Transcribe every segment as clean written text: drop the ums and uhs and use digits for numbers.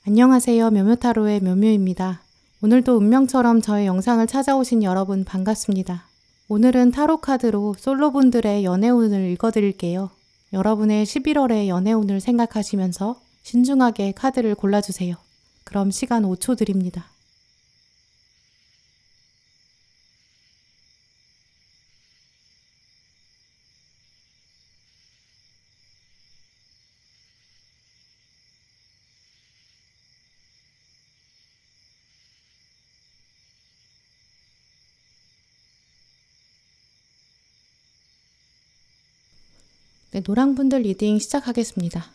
안녕하세요. 묘묘타로의 묘묘입니다. 오늘도 운명처럼 저의 영상을 찾아오신 여러분 반갑습니다. 오늘은 타로 카드로 솔로분들의 연애운을 읽어드릴게요. 여러분의 11월의 연애운을 생각하시면서 신중하게 카드를 골라주세요. 그럼 시간 5초 드립니다. 네, 노랑분들 리딩 시작하겠습니다.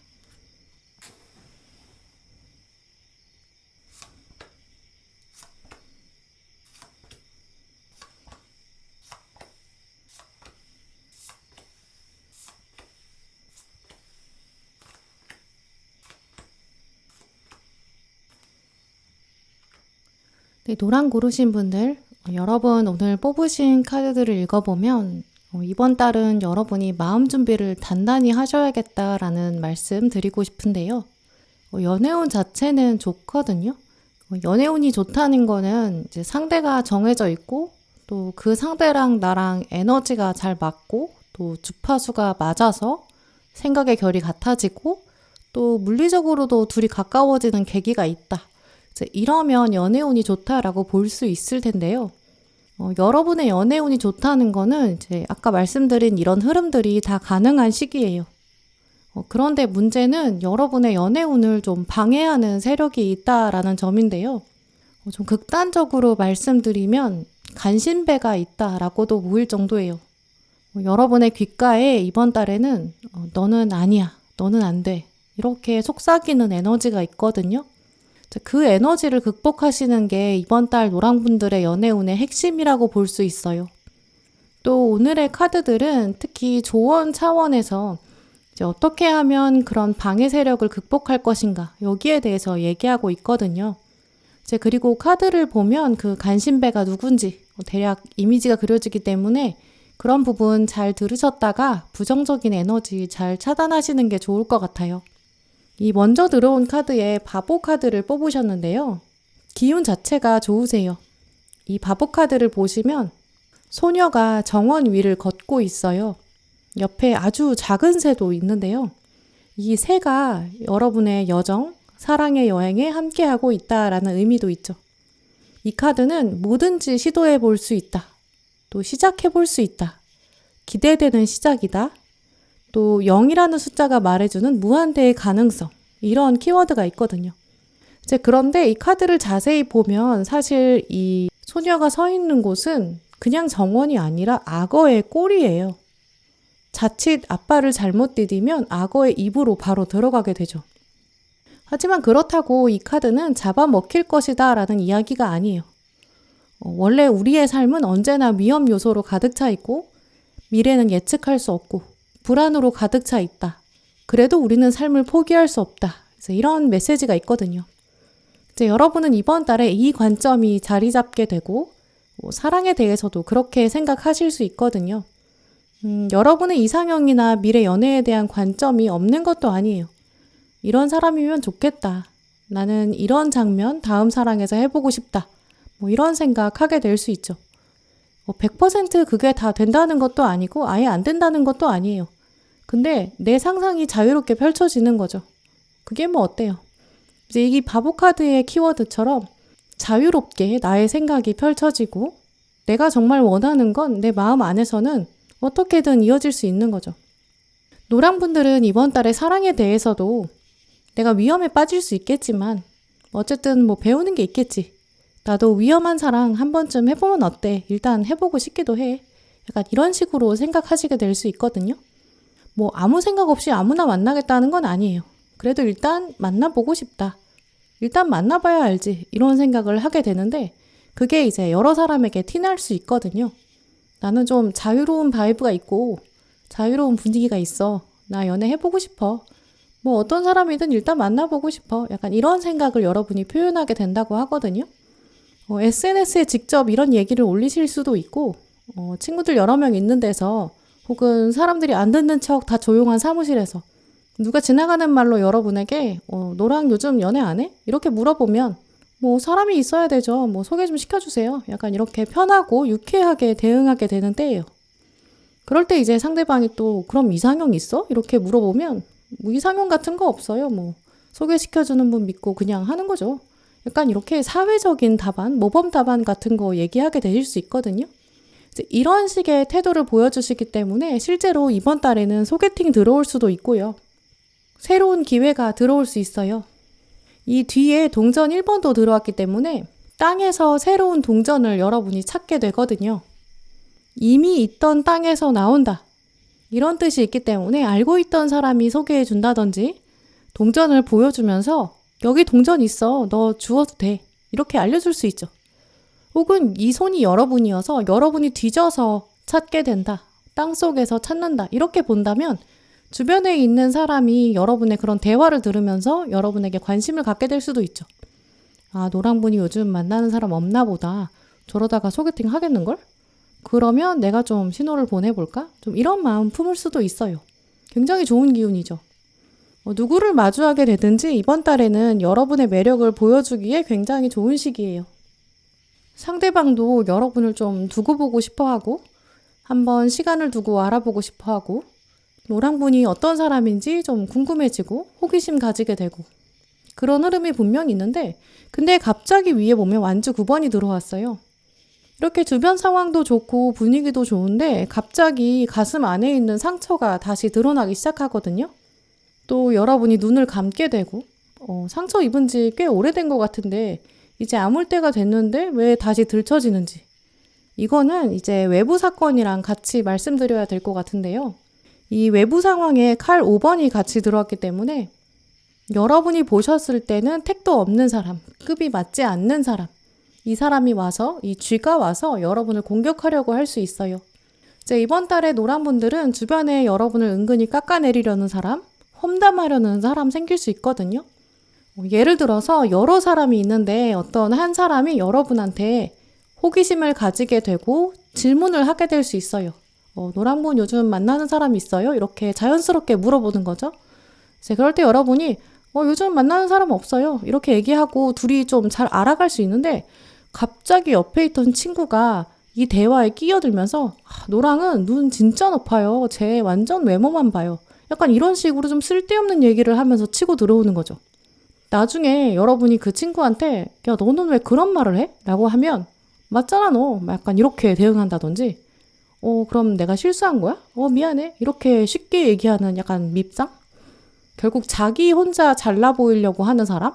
네, 노랑 고르신 분들, 여러분 오늘 뽑으신 카드들을 읽어보면 이번 달은 여러분이 마음 준비를 단단히 하셔야겠다라는 말씀 드리고 싶은데요. 연애운 자체는 좋거든요. 연애운이 좋다는 거는 이제 상대가 정해져 있고 또 그 상대랑 나랑 에너지가 잘 맞고 또 주파수가 맞아서 생각의 결이 같아지고 또 물리적으로도 둘이 가까워지는 계기가 있다. 이제 이러면 연애운이 좋다라고 볼 수 있을 텐데요. 여러분의 연애운이 좋다는 거는 이제 아까 말씀드린 이런 흐름들이 다 가능한 시기예요. 그런데 문제는 여러분의 연애운을 좀 방해하는 세력이 있다라는 점인데요. 좀 극단적으로 말씀드리면 간신배가 있다라고도 보일 정도예요. 여러분의 귓가에 이번 달에는 너는 아니야, 너는 안 돼, 이렇게 속삭이는 에너지가 있거든요. 그 에너지를 극복하시는 게 이번 달 노랑분들의 연애운의 핵심이라고 볼 수 있어요. 또 오늘의 카드들은 특히 조언 차원에서 이제 어떻게 하면 그런 방해 세력을 극복할 것인가 여기에 대해서 얘기하고 있거든요. 이제 그리고 카드를 보면 그 간신배가 누군지 대략 이미지가 그려지기 때문에 그런 부분 잘 들으셨다가 부정적인 에너지 잘 차단하시는 게 좋을 것 같아요. 이 먼저 들어온 카드에 바보 카드를 뽑으셨는데요. 기운 자체가 좋으세요. 이 바보 카드를 보시면 소녀가 정원 위를 걷고 있어요. 옆에 아주 작은 새도 있는데요. 이 새가 여러분의 여정, 사랑의 여행에 함께하고 있다라는 의미도 있죠. 이 카드는 뭐든지 시도해 볼 수 있다. 또 시작해 볼 수 있다. 기대되는 시작이다. 또 0이라는 숫자가 말해주는 무한대의 가능성, 이런 키워드가 있거든요. 이제 그런데 이 카드를 자세히 보면 사실 이 소녀가 서 있는 곳은 그냥 정원이 아니라 악어의 꼴이에요. 자칫 앞발을 잘못 디디면 악어의 입으로 바로 들어가게 되죠. 하지만 그렇다고 이 카드는 잡아먹힐 것이다 라는 이야기가 아니에요. 원래 우리의 삶은 언제나 위험 요소로 가득 차 있고 미래는 예측할 수 없고 불안으로 가득 차 있다. 그래도 우리는 삶을 포기할 수 없다. 그래서 이런 메시지가 있거든요. 이제 여러분은 이번 달에 이 관점이 자리 잡게 되고 사랑에 대해서도 그렇게 생각하실 수 있거든요. 여러분의 이상형이나 미래 연애에 대한 관점이 없는 것도 아니에요. 이런 사람이면 좋겠다. 나는 이런 장면 다음 사랑에서 해보고 싶다. 이런 생각하게 될 수 있죠. 100% 그게 다 된다는 것도 아니고 아예 안 된다는 것도 아니에요. 근데 내 상상이 자유롭게 펼쳐지는 거죠. 그게 뭐 어때요? 이제 이 바보 카드의 키워드처럼 자유롭게 나의 생각이 펼쳐지고 내가 정말 원하는 건 내 마음 안에서는 어떻게든 이어질 수 있는 거죠. 노랑분들은 이번 달에 사랑에 대해서도 내가 위험에 빠질 수 있겠지만 어쨌든 배우는 게 있겠지. 나도 위험한 사랑 한 번쯤 해보면 어때? 일단 해보고 싶기도 해. 약간 이런 식으로 생각하시게 될 수 있거든요. 아무 생각 없이 아무나 만나겠다는 건 아니에요. 그래도 일단 만나보고 싶다. 일단 만나봐야 알지. 이런 생각을 하게 되는데 그게 이제 여러 사람에게 티날 수 있거든요. 나는 좀 자유로운 바이브가 있고 자유로운 분위기가 있어. 나 연애 해보고 싶어. 어떤 사람이든 일단 만나보고 싶어. 약간 이런 생각을 여러분이 표현하게 된다고 하거든요. SNS에 직접 이런 얘기를 올리실 수도 있고 친구들 여러 명 있는 데서 혹은 사람들이 안 듣는 척 다 조용한 사무실에서 누가 지나가는 말로 여러분에게 너랑 요즘 연애 안 해? 이렇게 물어보면 뭐 사람이 있어야 되죠. 뭐 소개 좀 시켜주세요. 약간 이렇게 편하고 유쾌하게 대응하게 되는 때예요. 그럴 때 이제 상대방이 또 그럼 이상형 있어? 이렇게 물어보면 뭐 이상형 같은 거 없어요. 뭐 소개시켜주는 분 믿고 그냥 하는 거죠. 약간 이렇게 사회적인 답안, 모범 답안 같은 거 얘기하게 되실 수 있거든요. 이제 이런 식의 태도를 보여주시기 때문에 실제로 이번 달에는 소개팅 들어올 수도 있고요. 새로운 기회가 들어올 수 있어요. 이 뒤에 동전 1번도 들어왔기 때문에 땅에서 새로운 동전을 여러분이 찾게 되거든요. 이미 있던 땅에서 나온다. 이런 뜻이 있기 때문에 알고 있던 사람이 소개해 준다든지 동전을 보여주면서 여기 동전 있어. 너 주워도 돼. 이렇게 알려줄 수 있죠. 혹은 이 손이 여러분이어서 여러분이 뒤져서 찾게 된다. 땅속에서 찾는다. 이렇게 본다면 주변에 있는 사람이 여러분의 그런 대화를 들으면서 여러분에게 관심을 갖게 될 수도 있죠. 아, 노랑분이 요즘 만나는 사람 없나 보다. 저러다가 소개팅 하겠는걸? 그러면 내가 좀 신호를 보내볼까? 좀 이런 마음 품을 수도 있어요. 굉장히 좋은 기운이죠. 누구를 마주하게 되든지 이번 달에는 여러분의 매력을 보여주기에 굉장히 좋은 시기예요. 상대방도 여러분을 좀 두고 보고 싶어하고 한번 시간을 두고 알아보고 싶어하고 노랑분이 어떤 사람인지 좀 궁금해지고 호기심 가지게 되고 그런 흐름이 분명히 있는데 근데 갑자기 위에 보면 완주 9번이 들어왔어요. 이렇게 주변 상황도 좋고 분위기도 좋은데 갑자기 가슴 안에 있는 상처가 다시 드러나기 시작하거든요. 또 여러분이 눈을 감게 되고 상처 입은 지 꽤 오래된 것 같은데 이제 아물 때가 됐는데 왜 다시 들춰지는지 이거는 이제 외부 사건이랑 같이 말씀드려야 될 것 같은데요. 이 외부 상황에 칼 5번이 같이 들어왔기 때문에 여러분이 보셨을 때는 택도 없는 사람, 급이 맞지 않는 사람 이 사람이 와서 이 쥐가 와서 여러분을 공격하려고 할 수 있어요. 이제 이번 달에 노랑분들은 주변에 여러분을 은근히 깎아내리려는 사람, 험담하려는 사람 생길 수 있거든요. 예를 들어서 여러 사람이 있는데 어떤 한 사람이 여러분한테 호기심을 가지게 되고 질문을 하게 될 수 있어요. 노랑분 요즘 만나는 사람 있어요? 이렇게 자연스럽게 물어보는 거죠. 이제 그럴 때 여러분이 요즘 만나는 사람 없어요. 이렇게 얘기하고 둘이 좀 잘 알아갈 수 있는데 갑자기 옆에 있던 친구가 이 대화에 끼어들면서 노랑은 눈 진짜 높아요. 쟤 완전 외모만 봐요. 약간 이런 식으로 좀 쓸데없는 얘기를 하면서 치고 들어오는 거죠. 나중에 여러분이 그 친구한테 야 너는 왜 그런 말을 해? 라고 하면 맞잖아 너. 약간 이렇게 대응한다든지 그럼 내가 실수한 거야? 미안해. 이렇게 쉽게 얘기하는 약간 밉상? 결국 자기 혼자 잘나 보이려고 하는 사람?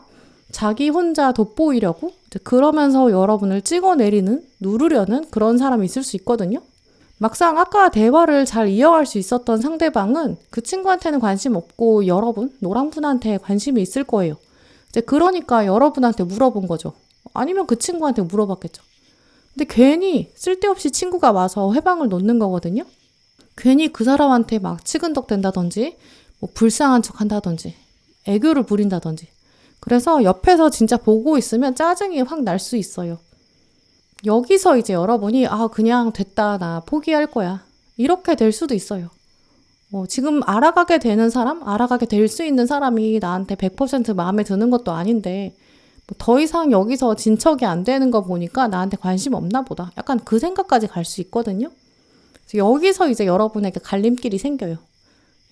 자기 혼자 돋보이려고? 그러면서 여러분을 찍어내리는, 누르려는 그런 사람이 있을 수 있거든요. 막상 아까 대화를 잘 이어갈 수 있었던 상대방은 그 친구한테는 관심 없고 여러분, 노랑분한테 관심이 있을 거예요. 이제 그러니까 여러분한테 물어본 거죠. 아니면 그 친구한테 물어봤겠죠. 근데 괜히 쓸데없이 친구가 와서 회방을 놓는 거거든요. 괜히 그 사람한테 막 치근덕 된다든지 뭐 불쌍한 척 한다든지 애교를 부린다든지 그래서 옆에서 진짜 보고 있으면 짜증이 확 날 수 있어요. 여기서 이제 여러분이 그냥 됐다 나 포기할 거야 이렇게 될 수도 있어요. 지금 알아가게 되는 사람, 알아가게 될 수 있는 사람이 나한테 100% 마음에 드는 것도 아닌데 더 이상 여기서 진척이 안 되는 거 보니까 나한테 관심 없나 보다. 약간 그 생각까지 갈 수 있거든요. 여기서 이제 여러분에게 갈림길이 생겨요.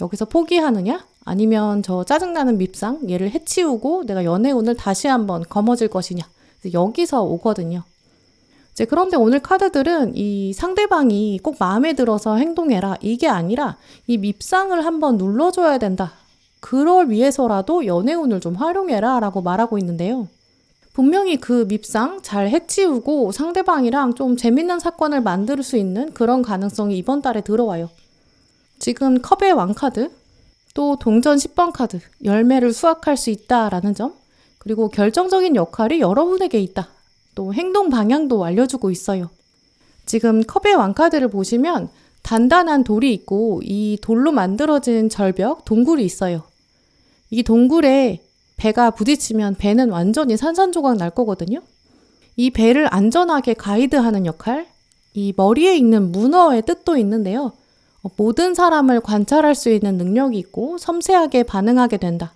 여기서 포기하느냐? 아니면 저 짜증나는 밉상, 얘를 해치우고 내가 연애운을 다시 한번 거머쥘 것이냐? 여기서 오거든요. 이제 그런데 오늘 카드들은 이 상대방이 꼭 마음에 들어서 행동해라. 이게 아니라 이 밉상을 한번 눌러줘야 된다. 그걸 위해서라도 연애운을 좀 활용해라 라고 말하고 있는데요. 분명히 그 밉상 잘 해치우고 상대방이랑 좀 재밌는 사건을 만들 수 있는 그런 가능성이 이번 달에 들어와요. 지금 컵의 왕카드, 또 동전 10번 카드, 열매를 수확할 수 있다라는 점, 그리고 결정적인 역할이 여러분에게 있다. 또 행동 방향도 알려주고 있어요. 지금 컵의 왕카드를 보시면 단단한 돌이 있고 이 돌로 만들어진 절벽, 동굴이 있어요. 이 동굴에 배가 부딪히면 배는 완전히 산산조각 날 거거든요. 이 배를 안전하게 가이드하는 역할, 이 머리에 있는 문어의 뜻도 있는데요. 모든 사람을 관찰할 수 있는 능력이 있고 섬세하게 반응하게 된다.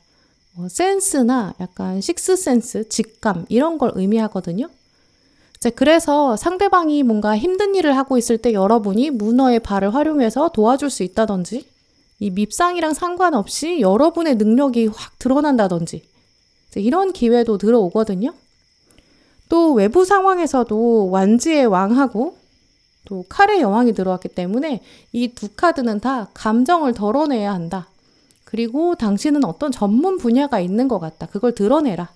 센스나 약간 식스센스, 직감 이런 걸 의미하거든요. 이제 그래서 상대방이 뭔가 힘든 일을 하고 있을 때 여러분이 문어의 발을 활용해서 도와줄 수 있다든지 이 밉상이랑 상관없이 여러분의 능력이 확 드러난다든지 이제 이런 기회도 들어오거든요. 또 외부 상황에서도 완지의 왕하고 또 칼의 여왕이 들어왔기 때문에 이 두 카드는 다 감정을 덜어내야 한다. 그리고 당신은 어떤 전문 분야가 있는 것 같다. 그걸 드러내라.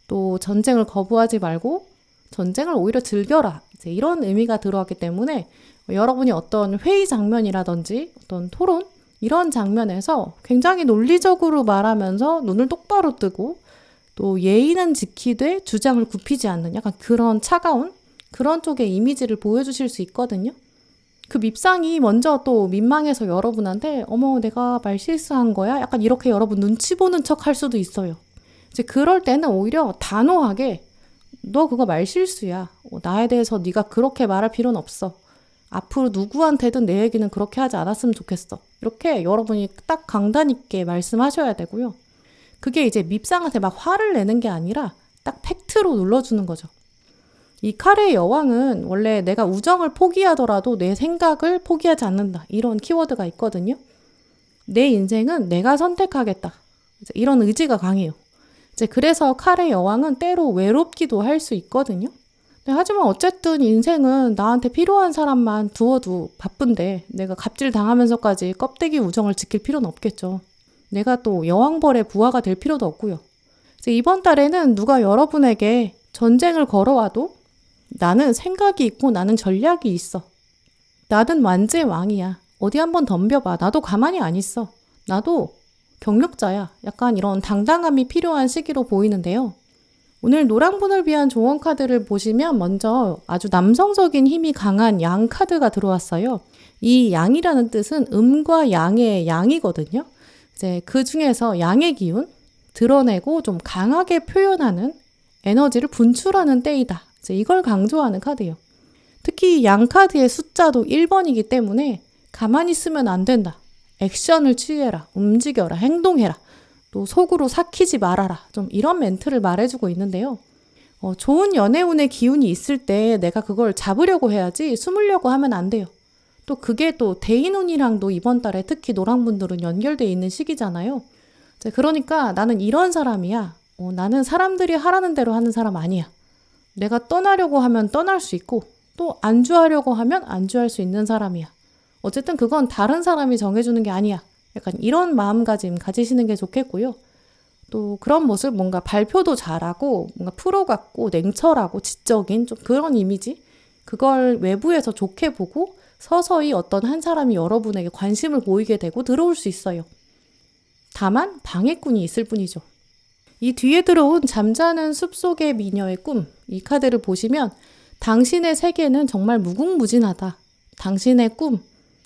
또 전쟁을 거부하지 말고 전쟁을 오히려 즐겨라. 이제 이런 의미가 들어왔기 때문에 여러분이 어떤 회의 장면이라든지 어떤 토론 이런 장면에서 굉장히 논리적으로 말하면서 눈을 똑바로 뜨고 또 예의는 지키되 주장을 굽히지 않는 약간 그런 차가운 그런 쪽의 이미지를 보여주실 수 있거든요. 그 밉상이 먼저 또 민망해서 여러분한테 어머 내가 말 실수한 거야? 약간 이렇게 여러분 눈치 보는 척 할 수도 있어요. 이제 그럴 때는 오히려 단호하게 너 그거 말 실수야. 나에 대해서 네가 그렇게 말할 필요는 없어. 앞으로 누구한테든 내 얘기는 그렇게 하지 않았으면 좋겠어. 이렇게 여러분이 딱 강단 있게 말씀하셔야 되고요. 그게 이제 밉상한테 막 화를 내는 게 아니라 딱 팩트로 눌러주는 거죠. 이 칼의 여왕은 원래 내가 우정을 포기하더라도 내 생각을 포기하지 않는다. 이런 키워드가 있거든요. 내 인생은 내가 선택하겠다. 이런 의지가 강해요. 이제 그래서 칼의 여왕은 때로 외롭기도 할 수 있거든요. 하지만 어쨌든 인생은 나한테 필요한 사람만 두어도 바쁜데 내가 갑질 당하면서까지 껍데기 우정을 지킬 필요는 없겠죠. 내가 또 여왕벌의 부하가 될 필요도 없고요. 이제 이번 달에는 누가 여러분에게 전쟁을 걸어와도 나는 생각이 있고 나는 전략이 있어. 나는 완지의 왕이야. 어디 한번 덤벼봐. 나도 가만히 안 있어. 나도 경력자야. 약간 이런 당당함이 필요한 시기로 보이는데요. 오늘 노랑분을 위한 조언 카드를 보시면 먼저 아주 남성적인 힘이 강한 양 카드가 들어왔어요. 이 양이라는 뜻은 음과 양의 양이거든요. 이제 그 중에서 양의 기운, 드러내고 좀 강하게 표현하는 에너지를 분출하는 때이다. 이제 이걸 강조하는 카드예요. 특히 양 카드의 숫자도 1번이기 때문에 가만히 있으면 안 된다. 액션을 취해라. 움직여라. 행동해라. 또 속으로 삭히지 말아라. 좀 이런 멘트를 말해주고 있는데요. 좋은 연애운의 기운이 있을 때 내가 그걸 잡으려고 해야지 숨으려고 하면 안 돼요. 또 그게 또 대인운이랑도 이번 달에 특히 노랑분들은 연결되어 있는 시기잖아요. 그러니까 나는 이런 사람이야. 나는 사람들이 하라는 대로 하는 사람 아니야. 내가 떠나려고 하면 떠날 수 있고 또 안주하려고 하면 안주할 수 있는 사람이야. 어쨌든 그건 다른 사람이 정해주는 게 아니야. 약간 이런 마음가짐 가지시는 게 좋겠고요. 또 그런 모습 뭔가 발표도 잘하고 뭔가 프로 같고 냉철하고 지적인 좀 그런 이미지 그걸 외부에서 좋게 보고 서서히 어떤 한 사람이 여러분에게 관심을 보이게 되고 들어올 수 있어요. 다만 방해꾼이 있을 뿐이죠. 이 뒤에 들어온 잠자는 숲속의 미녀의 꿈, 이 카드를 보시면 당신의 세계는 정말 무궁무진하다. 당신의 꿈,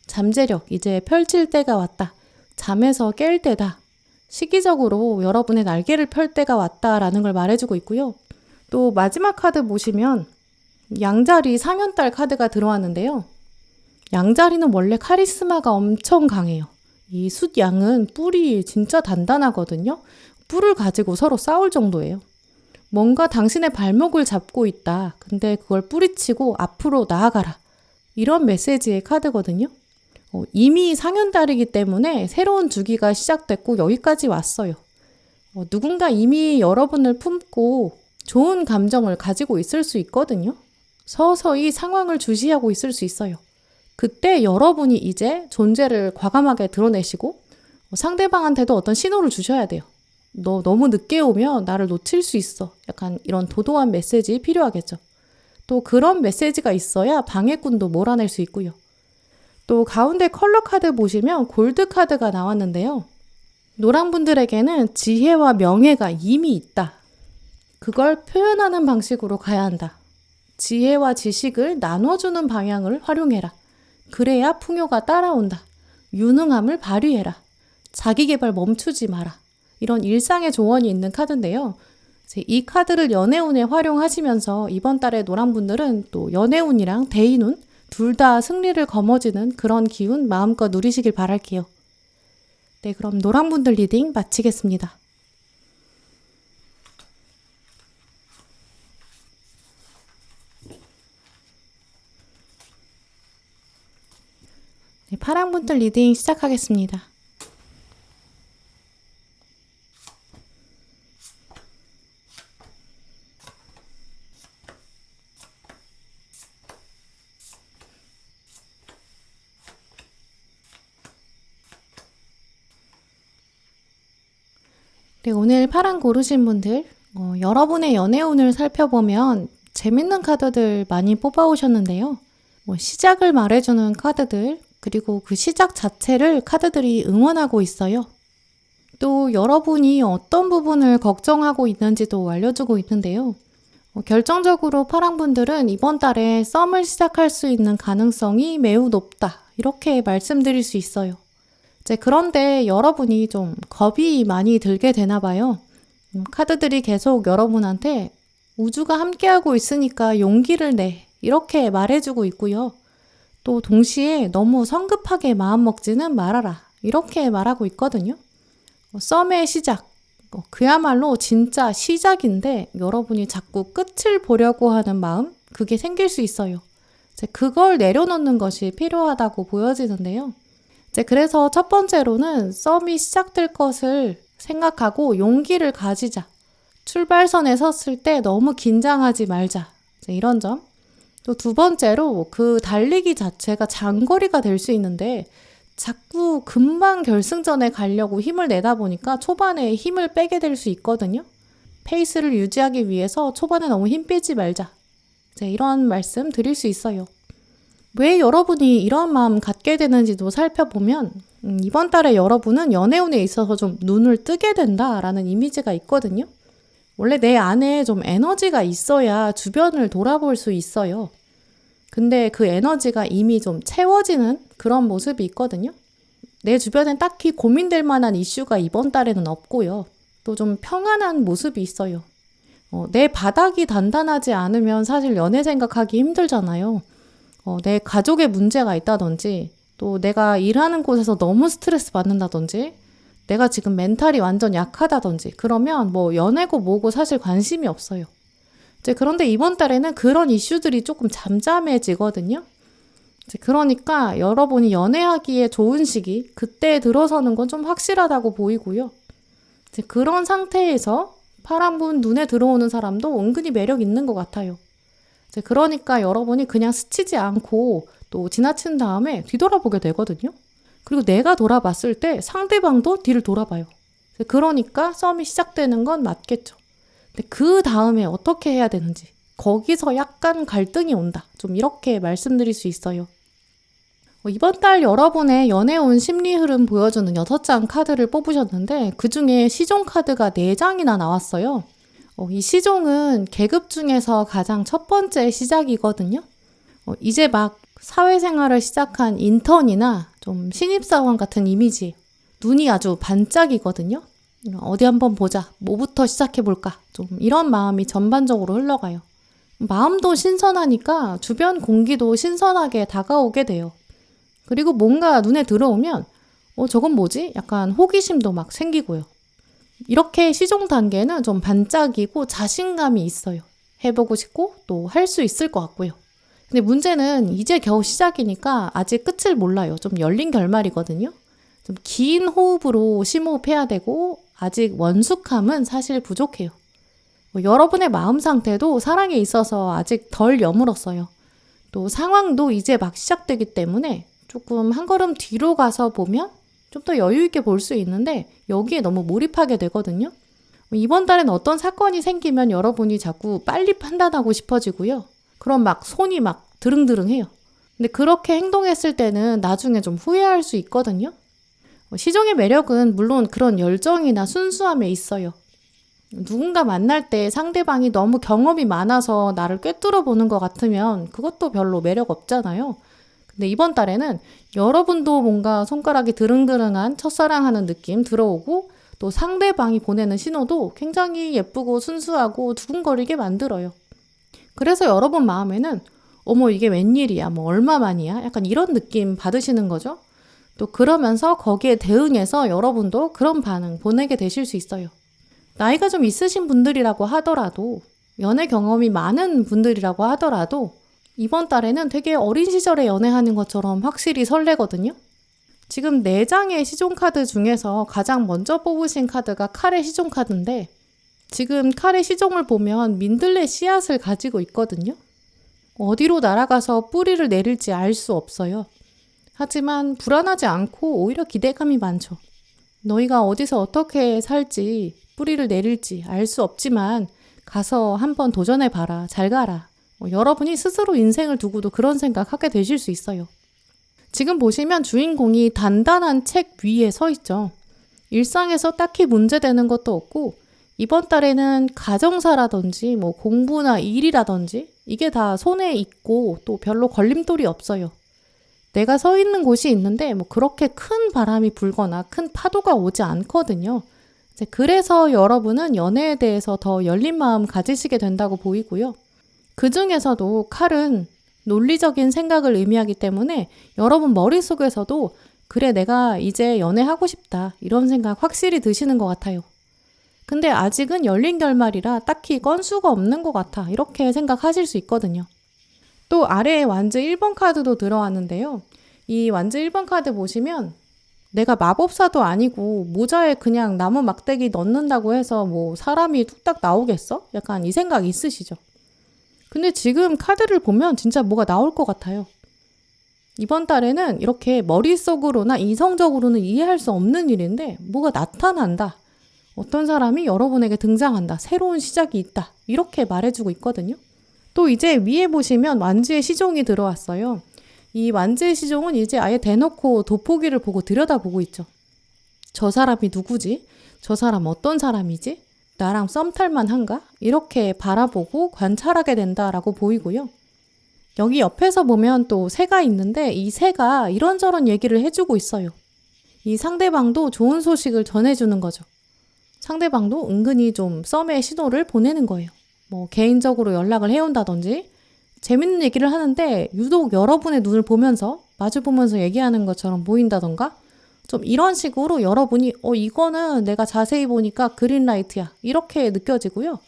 잠재력 이제 펼칠 때가 왔다. 잠에서 깰 때다. 시기적으로 여러분의 날개를 펼 때가 왔다라는 걸 말해주고 있고요. 또 마지막 카드 보시면 양자리 상현달 카드가 들어왔는데요. 양자리는 원래 카리스마가 엄청 강해요. 이 숫양은 뿔이 진짜 단단하거든요. 뿔을 가지고 서로 싸울 정도예요. 뭔가 당신의 발목을 잡고 있다. 근데 그걸 뿌리치고 앞으로 나아가라. 이런 메시지의 카드거든요. 이미 상현달이기 때문에 새로운 주기가 시작됐고 여기까지 왔어요. 누군가 이미 여러분을 품고 좋은 감정을 가지고 있을 수 있거든요. 서서히 상황을 주시하고 있을 수 있어요. 그때 여러분이 이제 존재를 과감하게 드러내시고 상대방한테도 어떤 신호를 주셔야 돼요. 너 너무 늦게 오면 나를 놓칠 수 있어. 약간 이런 도도한 메시지 필요하겠죠. 또 그런 메시지가 있어야 방해꾼도 몰아낼 수 있고요. 또 가운데 컬러 카드 보시면 골드 카드가 나왔는데요. 노랑분들에게는 지혜와 명예가 이미 있다. 그걸 표현하는 방식으로 가야 한다. 지혜와 지식을 나눠주는 방향을 활용해라. 그래야 풍요가 따라온다. 유능함을 발휘해라. 자기계발 멈추지 마라. 이런 일상의 조언이 있는 카드인데요. 이 카드를 연애운에 활용하시면서 이번 달에 노랑분들은 또 연애운이랑 대인운 둘 다 승리를 거머쥐는 그런 기운 마음껏 누리시길 바랄게요. 네, 그럼 노랑분들 리딩 마치겠습니다. 네, 파랑분들 리딩 시작하겠습니다. 네, 오늘 파랑 고르신 분들, 여러분의 연애운을 살펴보면 재밌는 카드들 많이 뽑아오셨는데요. 시작을 말해주는 카드들, 그리고 그 시작 자체를 카드들이 응원하고 있어요. 또 여러분이 어떤 부분을 걱정하고 있는지도 알려주고 있는데요. 결정적으로 파랑분들은 이번 달에 썸을 시작할 수 있는 가능성이 매우 높다. 이렇게 말씀드릴 수 있어요. 그런데 여러분이 좀 겁이 많이 들게 되나 봐요. 카드들이 계속 여러분한테 우주가 함께하고 있으니까 용기를 내. 이렇게 말해주고 있고요. 또 동시에 너무 성급하게 마음먹지는 말아라. 이렇게 말하고 있거든요. 썸의 시작. 그야말로 진짜 시작인데 여러분이 자꾸 끝을 보려고 하는 마음? 그게 생길 수 있어요. 그걸 내려놓는 것이 필요하다고 보여지는데요. 그래서 첫 번째로는 썸이 시작될 것을 생각하고 용기를 가지자. 출발선에 섰을 때 너무 긴장하지 말자. 이런 점. 또 두 번째로 그 달리기 자체가 장거리가 될 수 있는데 자꾸 금방 결승전에 가려고 힘을 내다 보니까 초반에 힘을 빼게 될 수 있거든요. 페이스를 유지하기 위해서 초반에 너무 힘 빼지 말자. 이런 말씀 드릴 수 있어요. 왜 여러분이 이런 마음 갖게 되는지도 살펴보면 이번 달에 여러분은 연애운에 있어서 좀 눈을 뜨게 된다라는 이미지가 있거든요. 원래 내 안에 좀 에너지가 있어야 주변을 돌아볼 수 있어요. 근데 그 에너지가 이미 좀 채워지는 그런 모습이 있거든요. 내 주변엔 딱히 고민될 만한 이슈가 이번 달에는 없고요. 또 좀 평안한 모습이 있어요. 내 바닥이 단단하지 않으면 사실 연애 생각하기 힘들잖아요. 내 가족에 문제가 있다든지 또 내가 일하는 곳에서 너무 스트레스 받는다든지 내가 지금 멘탈이 완전 약하다든지 그러면 뭐 연애고 뭐고 사실 관심이 없어요. 그런데 이번 달에는 그런 이슈들이 조금 잠잠해지거든요. 그러니까 여러분이 연애하기에 좋은 시기, 그때 들어서는 건 좀 확실하다고 보이고요. 그런 상태에서 파란분 눈에 들어오는 사람도 은근히 매력 있는 것 같아요. 그러니까 여러분이 그냥 스치지 않고 또 지나친 다음에 뒤돌아보게 되거든요. 그리고 내가 돌아봤을 때 상대방도 뒤를 돌아봐요. 그러니까 썸이 시작되는 건 맞겠죠. 근데 그 다음에 어떻게 해야 되는지 거기서 약간 갈등이 온다. 좀 이렇게 말씀드릴 수 있어요. 이번 달 여러분의 연애운 심리 흐름 보여주는 6장 카드를 뽑으셨는데 그중에 시종 카드가 4장이나 나왔어요. 이 시종은 계급 중에서 가장 첫 번째 시작이거든요. 이제 막 사회생활을 시작한 인턴이나 좀 신입사원 같은 이미지, 눈이 아주 반짝이거든요. 어디 한번 보자, 뭐부터 시작해볼까, 좀 이런 마음이 전반적으로 흘러가요. 마음도 신선하니까 주변 공기도 신선하게 다가오게 돼요. 그리고 뭔가 눈에 들어오면 저건 뭐지? 약간 호기심도 막 생기고요. 이렇게 시종 단계는 좀 반짝이고 자신감이 있어요. 해보고 싶고 또 할 수 있을 것 같고요. 근데 문제는 이제 겨우 시작이니까 아직 끝을 몰라요. 좀 열린 결말이거든요. 좀 긴 호흡으로 심호흡해야 되고 아직 원숙함은 사실 부족해요. 여러분의 마음 상태도 사랑에 있어서 아직 덜 여물었어요. 또 상황도 이제 막 시작되기 때문에 조금 한 걸음 뒤로 가서 보면 좀 더 여유 있게 볼 수 있는데 여기에 너무 몰입하게 되거든요. 이번 달엔 어떤 사건이 생기면 여러분이 자꾸 빨리 판단하고 싶어지고요. 그럼 막 손이 막 드릉드릉해요. 근데 그렇게 행동했을 때는 나중에 좀 후회할 수 있거든요. 시종의 매력은 물론 그런 열정이나 순수함에 있어요. 누군가 만날 때 상대방이 너무 경험이 많아서 나를 꿰뚫어 보는 것 같으면 그것도 별로 매력 없잖아요. 근데 이번 달에는 여러분도 뭔가 손가락이 드릉드릉한 첫사랑하는 느낌 들어오고 또 상대방이 보내는 신호도 굉장히 예쁘고 순수하고 두근거리게 만들어요. 그래서 여러분 마음에는 어머, 이게 웬일이야? 뭐 얼마만이야? 약간 이런 느낌 받으시는 거죠. 또 그러면서 거기에 대응해서 여러분도 그런 반응 보내게 되실 수 있어요. 나이가 좀 있으신 분들이라고 하더라도, 연애 경험이 많은 분들이라고 하더라도 이번 달에는 되게 어린 시절에 연애하는 것처럼 확실히 설레거든요. 지금 4장의 시종카드 중에서 가장 먼저 뽑으신 카드가 칼의 시종카드인데, 지금 칼의 시종을 보면 민들레 씨앗을 가지고 있거든요. 어디로 날아가서 뿌리를 내릴지 알 수 없어요. 하지만 불안하지 않고 오히려 기대감이 많죠. 너희가 어디서 어떻게 살지, 뿌리를 내릴지 알 수 없지만 가서 한번 도전해봐라. 잘 가라. 여러분이 스스로 인생을 두고도 그런 생각하게 되실 수 있어요. 지금 보시면 주인공이 단단한 책 위에 서 있죠. 일상에서 딱히 문제되는 것도 없고, 이번 달에는 가정사라든지 뭐 공부나 일이라든지 이게 다 손에 있고 또 별로 걸림돌이 없어요. 내가 서 있는 곳이 있는데 뭐 그렇게 큰 바람이 불거나 큰 파도가 오지 않거든요. 그래서 여러분은 연애에 대해서 더 열린 마음 가지시게 된다고 보이고요. 그 중에서도 칼은 논리적인 생각을 의미하기 때문에 여러분 머릿속에서도 그래, 내가 이제 연애하고 싶다, 이런 생각 확실히 드시는 것 같아요. 근데 아직은 열린 결말이라 딱히 건수가 없는 것 같아, 이렇게 생각하실 수 있거든요. 또 아래에 완즈 1번 카드도 들어왔는데요. 이 완즈 1번 카드 보시면 내가 마법사도 아니고 모자에 그냥 나무 막대기 넣는다고 해서 뭐 사람이 뚝딱 나오겠어? 약간 이 생각 있으시죠? 근데 지금 카드를 보면 진짜 뭐가 나올 것 같아요. 이번 달에는 이렇게 머릿속으로나 이성적으로는 이해할 수 없는 일인데 뭐가 나타난다. 어떤 사람이 여러분에게 등장한다. 새로운 시작이 있다. 이렇게 말해주고 있거든요. 또 이제 위에 보시면 완즈의 시종이 들어왔어요. 이 완즈의 시종은 이제 아예 대놓고 돋보기를 보고 들여다보고 있죠. 저 사람이 누구지? 저 사람 어떤 사람이지? 나랑 썸 탈만 한가? 이렇게 바라보고 관찰하게 된다라고 보이고요. 여기 옆에서 보면 또 새가 있는데 이 새가 이런저런 얘기를 해주고 있어요. 이 상대방도 좋은 소식을 전해주는 거죠. 상대방도 은근히 좀 썸의 신호를 보내는 거예요. 뭐 개인적으로 연락을 해온다든지 재밌는 얘기를 하는데 유독 여러분의 눈을 보면서 마주보면서 얘기하는 것처럼 보인다던가 좀 이런 식으로 여러분이 이거는 내가 자세히 보니까 그린라이트야 이렇게 느껴지고요.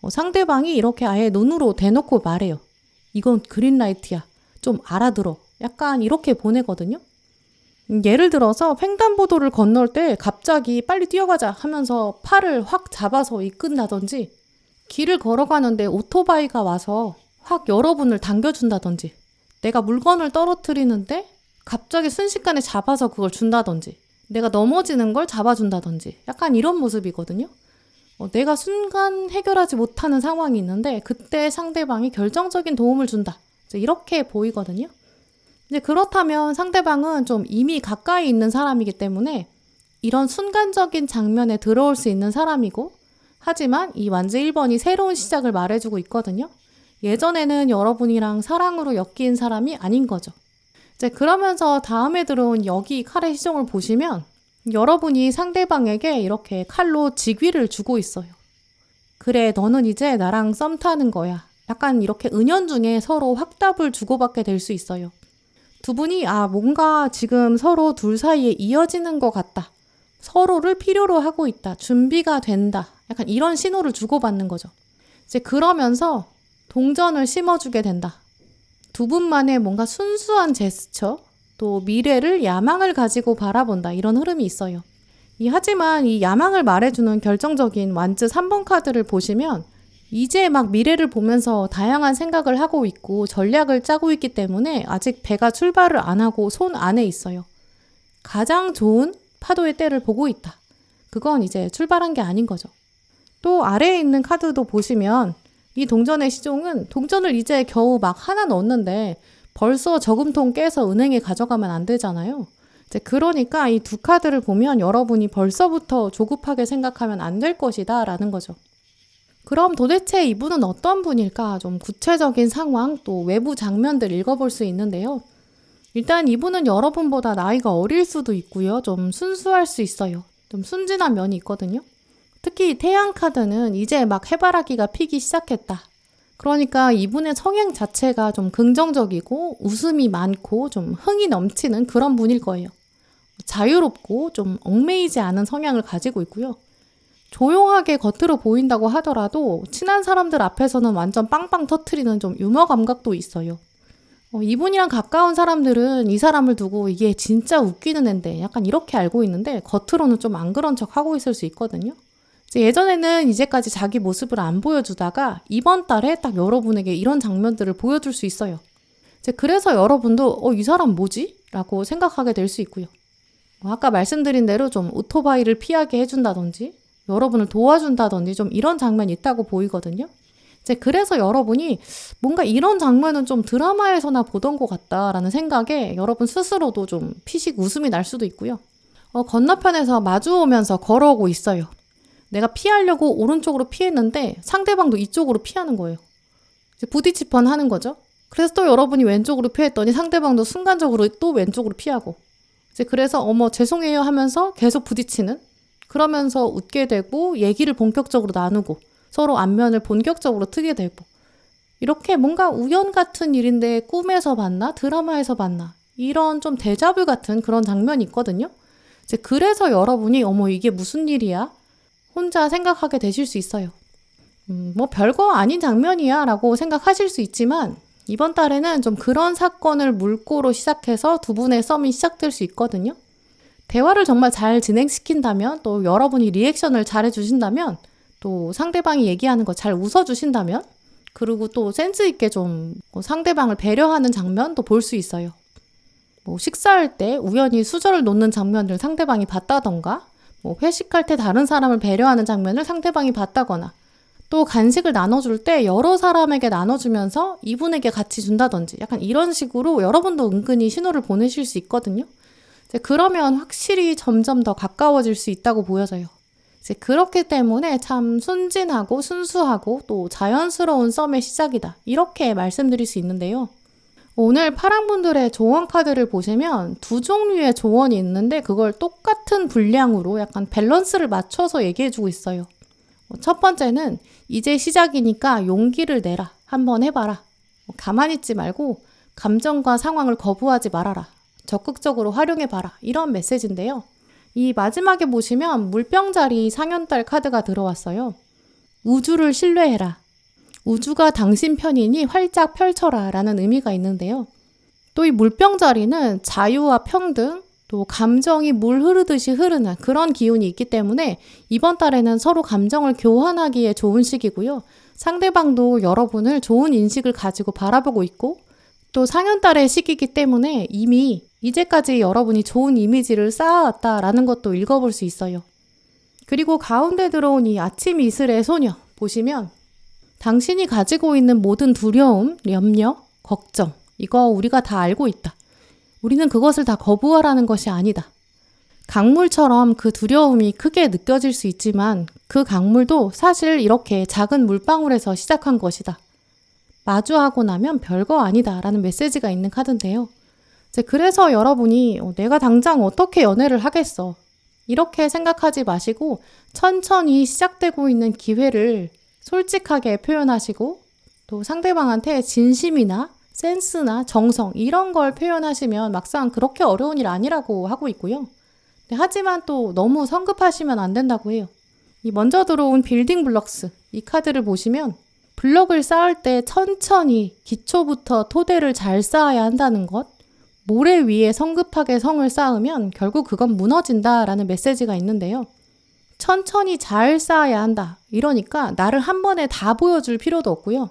상대방이 이렇게 아예 눈으로 대놓고 말해요. 이건 그린라이트야. 좀 알아들어. 약간 이렇게 보내거든요. 예를 들어서 횡단보도를 건널 때 갑자기 빨리 뛰어가자 하면서 팔을 확 잡아서 이끈다든지 길을 걸어가는데 오토바이가 와서 확 여러분을 당겨준다든지 내가 물건을 떨어뜨리는데 갑자기 순식간에 잡아서 그걸 준다든지 내가 넘어지는 걸 잡아준다든지 약간 이런 모습이거든요. 내가 순간 해결하지 못하는 상황이 있는데 그때 상대방이 결정적인 도움을 준다. 이렇게 보이거든요. 이제 그렇다면 상대방은 좀 이미 가까이 있는 사람이기 때문에 이런 순간적인 장면에 들어올 수 있는 사람이고 하지만 이 완즈 1번이 새로운 시작을 말해주고 있거든요. 예전에는 여러분이랑 사랑으로 엮인 사람이 아닌 거죠. 이제 그러면서 다음에 들어온 여기 칼의 시종을 보시면 여러분이 상대방에게 이렇게 칼로 직위를 주고 있어요. 그래, 너는 이제 나랑 썸 타는 거야. 약간 이렇게 은연중에 서로 확답을 주고받게 될 수 있어요. 두 분이 뭔가 지금 서로 둘 사이에 이어지는 것 같다. 서로를 필요로 하고 있다. 준비가 된다. 약간 이런 신호를 주고받는 거죠. 이제 그러면서 동전을 심어주게 된다. 두 분만의 뭔가 순수한 제스처, 또 미래를 야망을 가지고 바라본다. 이런 흐름이 있어요. 하지만 이 야망을 말해주는 결정적인 완즈 3번 카드를 보시면 이제 막 미래를 보면서 다양한 생각을 하고 있고 전략을 짜고 있기 때문에 아직 배가 출발을 안 하고 손 안에 있어요. 가장 좋은 파도의 때를 보고 있다. 그건 이제 출발한 게 아닌 거죠. 또 아래에 있는 카드도 보시면 이 동전의 시종은 동전을 이제 겨우 막 하나 넣었는데 벌써 저금통 깨서 은행에 가져가면 안 되잖아요. 이제 그러니까 이 두 카드를 보면 여러분이 벌써부터 조급하게 생각하면 안 될 것이다 라는 거죠. 그럼 도대체 이분은 어떤 분일까? 좀 구체적인 상황 또 외부 장면들 읽어볼 수 있는데요. 일단 이분은 여러분보다 나이가 어릴 수도 있고요. 좀 순수할 수 있어요. 좀 순진한 면이 있거든요. 특히 태양 카드는 이제 막 해바라기가 피기 시작했다. 그러니까 이분의 성향 자체가 좀 긍정적이고 웃음이 많고 좀 흥이 넘치는 그런 분일 거예요. 자유롭고 좀 얽매이지 않은 성향을 가지고 있고요. 조용하게 겉으로 보인다고 하더라도 친한 사람들 앞에서는 완전 빵빵 터트리는 좀 유머 감각도 있어요. 이분이랑 가까운 사람들은 이 사람을 두고 이게 진짜 웃기는 앤데 약간 이렇게 알고 있는데 겉으로는 좀 안 그런 척 하고 있을 수 있거든요. 예전에는 이제까지 자기 모습을 안 보여주다가 이번 달에 딱 여러분에게 이런 장면들을 보여줄 수 있어요. 그래서 여러분도 이 사람 뭐지? 라고 생각하게 될 수 있고요. 아까 말씀드린 대로 좀 오토바이를 피하게 해준다든지 여러분을 도와준다든지 좀 이런 장면이 있다고 보이거든요. 그래서 여러분이 뭔가 이런 장면은 좀 드라마에서나 보던 것 같다라는 생각에 여러분 스스로도 좀 피식 웃음이 날 수도 있고요. 건너편에서 마주오면서 걸어오고 있어요. 내가 피하려고 오른쪽으로 피했는데 상대방도 이쪽으로 피하는 거예요. 부딪힐 뻔 하는 거죠. 그래서 또 여러분이 왼쪽으로 피했더니 상대방도 순간적으로 또 왼쪽으로 피하고 그래서 죄송해요 하면서 계속 부딪히는, 그러면서 웃게 되고 얘기를 본격적으로 나누고 서로 안면을 본격적으로 트게 되고, 이렇게 뭔가 우연 같은 일인데 꿈에서 봤나 드라마에서 봤나 이런 좀 데자뷰 같은 그런 장면이 있거든요. 그래서 여러분이 이게 무슨 일이야? 혼자 생각하게 되실 수 있어요. 별거 아닌 장면이야 라고 생각하실 수 있지만 이번 달에는 좀 그런 사건을 물꼬로 시작해서 두 분의 썸이 시작될 수 있거든요. 대화를 정말 잘 진행시킨다면, 또 여러분이 리액션을 잘 해주신다면, 또 상대방이 얘기하는 거 잘 웃어주신다면, 그리고 또 센스 있게 좀 상대방을 배려하는 장면도 볼 수 있어요. 식사할 때 우연히 수저를 놓는 장면을 상대방이 봤다던가, 회식할 때 다른 사람을 배려하는 장면을 상대방이 봤다거나, 또 간식을 나눠줄 때 여러 사람에게 나눠주면서 이분에게 같이 준다든지 약간 이런 식으로 여러분도 은근히 신호를 보내실 수 있거든요. 그러면 확실히 점점 더 가까워질 수 있다고 보여져요. 그렇기 때문에 참 순진하고 순수하고 또 자연스러운 썸의 시작이다, 이렇게 말씀드릴 수 있는데요. 오늘 파랑분들의 조언 카드를 보시면 두 종류의 조언이 있는데 그걸 똑같은 분량으로 약간 밸런스를 맞춰서 얘기해주고 있어요. 첫 번째는 이제 시작이니까 용기를 내라. 한번 해봐라. 가만히 있지 말고 감정과 상황을 거부하지 말아라. 적극적으로 활용해봐라. 이런 메시지인데요. 이 마지막에 보시면 물병자리 상현달 카드가 들어왔어요. 우주를 신뢰해라. 우주가 당신 편이니 활짝 펼쳐라 라는 의미가 있는데요. 또 이 물병자리는 자유와 평등, 또 감정이 물 흐르듯이 흐르는 그런 기운이 있기 때문에 이번 달에는 서로 감정을 교환하기에 좋은 시기고요. 상대방도 여러분을 좋은 인식을 가지고 바라보고 있고, 또 상현달의 시기이기 때문에 이미 이제까지 여러분이 좋은 이미지를 쌓아왔다라는 것도 읽어볼 수 있어요. 그리고 가운데 들어온 이 아침 이슬의 소녀 보시면 당신이 가지고 있는 모든 두려움, 염려, 걱정, 이거 우리가 다 알고 있다. 우리는 그것을 다 거부하라는 것이 아니다. 강물처럼 그 두려움이 크게 느껴질 수 있지만 그 강물도 사실 이렇게 작은 물방울에서 시작한 것이다. 마주하고 나면 별거 아니다 라는 메시지가 있는 카드인데요. 그래서 여러분이 내가 당장 어떻게 연애를 하겠어, 이렇게 생각하지 마시고 천천히 시작되고 있는 기회를 솔직하게 표현하시고, 또 상대방한테 진심이나 센스나 정성 이런 걸 표현하시면 막상 그렇게 어려운 일 아니라고 하고 있고요. 하지만 또 너무 성급하시면 안 된다고 해요. 이 먼저 들어온 빌딩 블럭스, 이 카드를 보시면 블럭을 쌓을 때 천천히 기초부터 토대를 잘 쌓아야 한다는 것, 모래 위에 성급하게 성을 쌓으면 결국 그건 무너진다라는 메시지가 있는데요. 천천히 잘 쌓아야 한다. 이러니까 나를 한 번에 다 보여줄 필요도 없고요.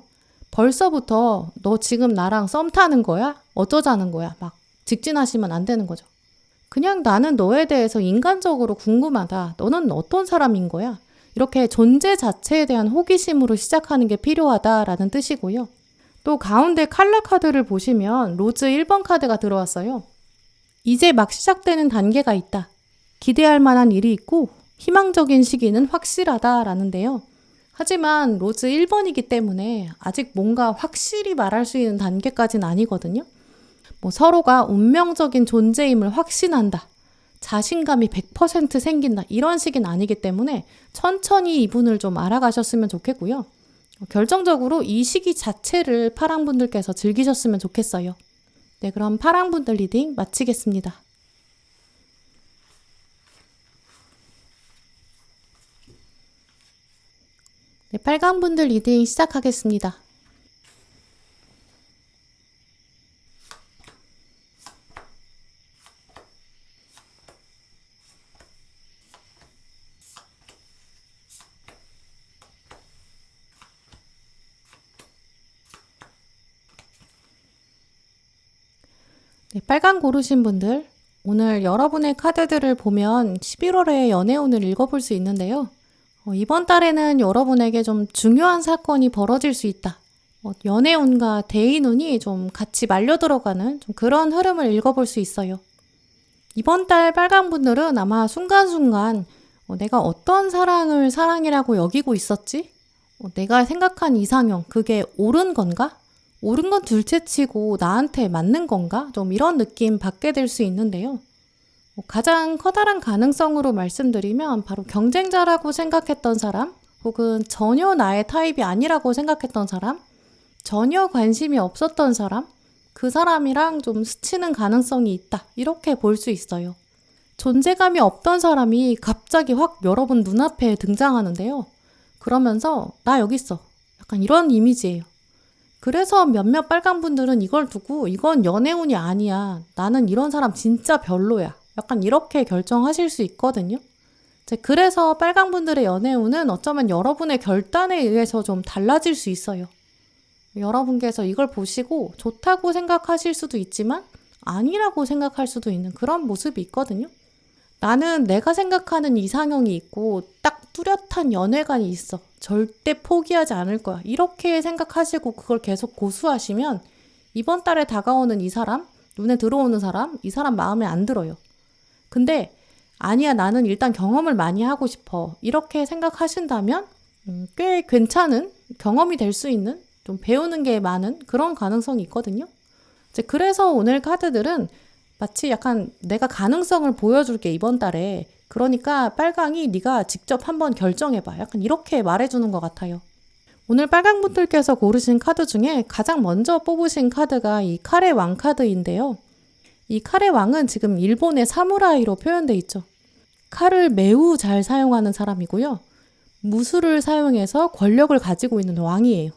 벌써부터 너 지금 나랑 썸 타는 거야? 어쩌자는 거야? 막 직진하시면 안 되는 거죠. 그냥 나는 너에 대해서 인간적으로 궁금하다. 너는 어떤 사람인 거야? 이렇게 존재 자체에 대한 호기심으로 시작하는 게 필요하다라는 뜻이고요. 또 가운데 칼라 카드를 보시면 로즈 1번 카드가 들어왔어요. 이제 막 시작되는 단계가 있다. 기대할 만한 일이 있고 희망적인 시기는 확실하다라는데요. 하지만 로즈 1번이기 때문에 아직 뭔가 확실히 말할 수 있는 단계까지는 아니거든요. 서로가 운명적인 존재임을 확신한다. 자신감이 100% 생긴다. 이런 식은 아니기 때문에 천천히 이분을 좀 알아가셨으면 좋겠고요. 결정적으로 이 시기 자체를 파랑분들께서 즐기셨으면 좋겠어요. 네, 그럼 파랑분들 리딩 마치겠습니다. 네, 빨강분들 리딩 시작하겠습니다. 네, 빨강 고르신 분들, 오늘 여러분의 카드들을 보면 11월의 연애운을 읽어볼 수 있는데요. 이번 달에는 여러분에게 좀 중요한 사건이 벌어질 수 있다. 연애운과 대인운이 좀 같이 말려 들어가는 좀 그런 흐름을 읽어볼 수 있어요. 이번 달 빨강 분들은 아마 순간순간 내가 어떤 사랑을 사랑이라고 여기고 있었지? 내가 생각한 이상형, 그게 옳은 건가? 옳은 건 둘째치고 나한테 맞는 건가? 좀 이런 느낌 받게 될 수 있는데요. 가장 커다란 가능성으로 말씀드리면 바로 경쟁자라고 생각했던 사람, 혹은 전혀 나의 타입이 아니라고 생각했던 사람, 전혀 관심이 없었던 사람, 그 사람이랑 좀 스치는 가능성이 있다. 이렇게 볼 수 있어요. 존재감이 없던 사람이 갑자기 확 여러분 눈앞에 등장하는데요. 그러면서 나 여기 있어. 약간 이런 이미지예요. 그래서 몇몇 빨간 분들은 이걸 두고 이건 연애운이 아니야. 나는 이런 사람 진짜 별로야. 약간 이렇게 결정하실 수 있거든요. 그래서 빨간 분들의 연애운은 어쩌면 여러분의 결단에 의해서 좀 달라질 수 있어요. 여러분께서 이걸 보시고 좋다고 생각하실 수도 있지만 아니라고 생각할 수도 있는 그런 모습이 있거든요. 나는 내가 생각하는 이상형이 있고 딱 뚜렷한 연애관이 있어. 절대 포기하지 않을 거야. 이렇게 생각하시고 그걸 계속 고수하시면 이번 달에 다가오는 이 사람, 눈에 들어오는 사람, 이 사람 마음에 안 들어요. 근데 아니야, 나는 일단 경험을 많이 하고 싶어. 이렇게 생각하신다면 꽤 괜찮은 경험이 될 수 있는, 좀 배우는 게 많은 그런 가능성이 있거든요. 그래서 오늘 카드들은 마치 약간 내가 가능성을 보여줄게 이번 달에. 그러니까 빨강이 네가 직접 한번 결정해봐. 약간 이렇게 말해주는 것 같아요. 오늘 빨강분들께서 고르신 카드 중에 가장 먼저 뽑으신 카드가 이 칼의 왕 카드인데요. 이 칼의 왕은 지금 일본의 사무라이로 표현돼 있죠. 칼을 매우 잘 사용하는 사람이고요. 무술을 사용해서 권력을 가지고 있는 왕이에요.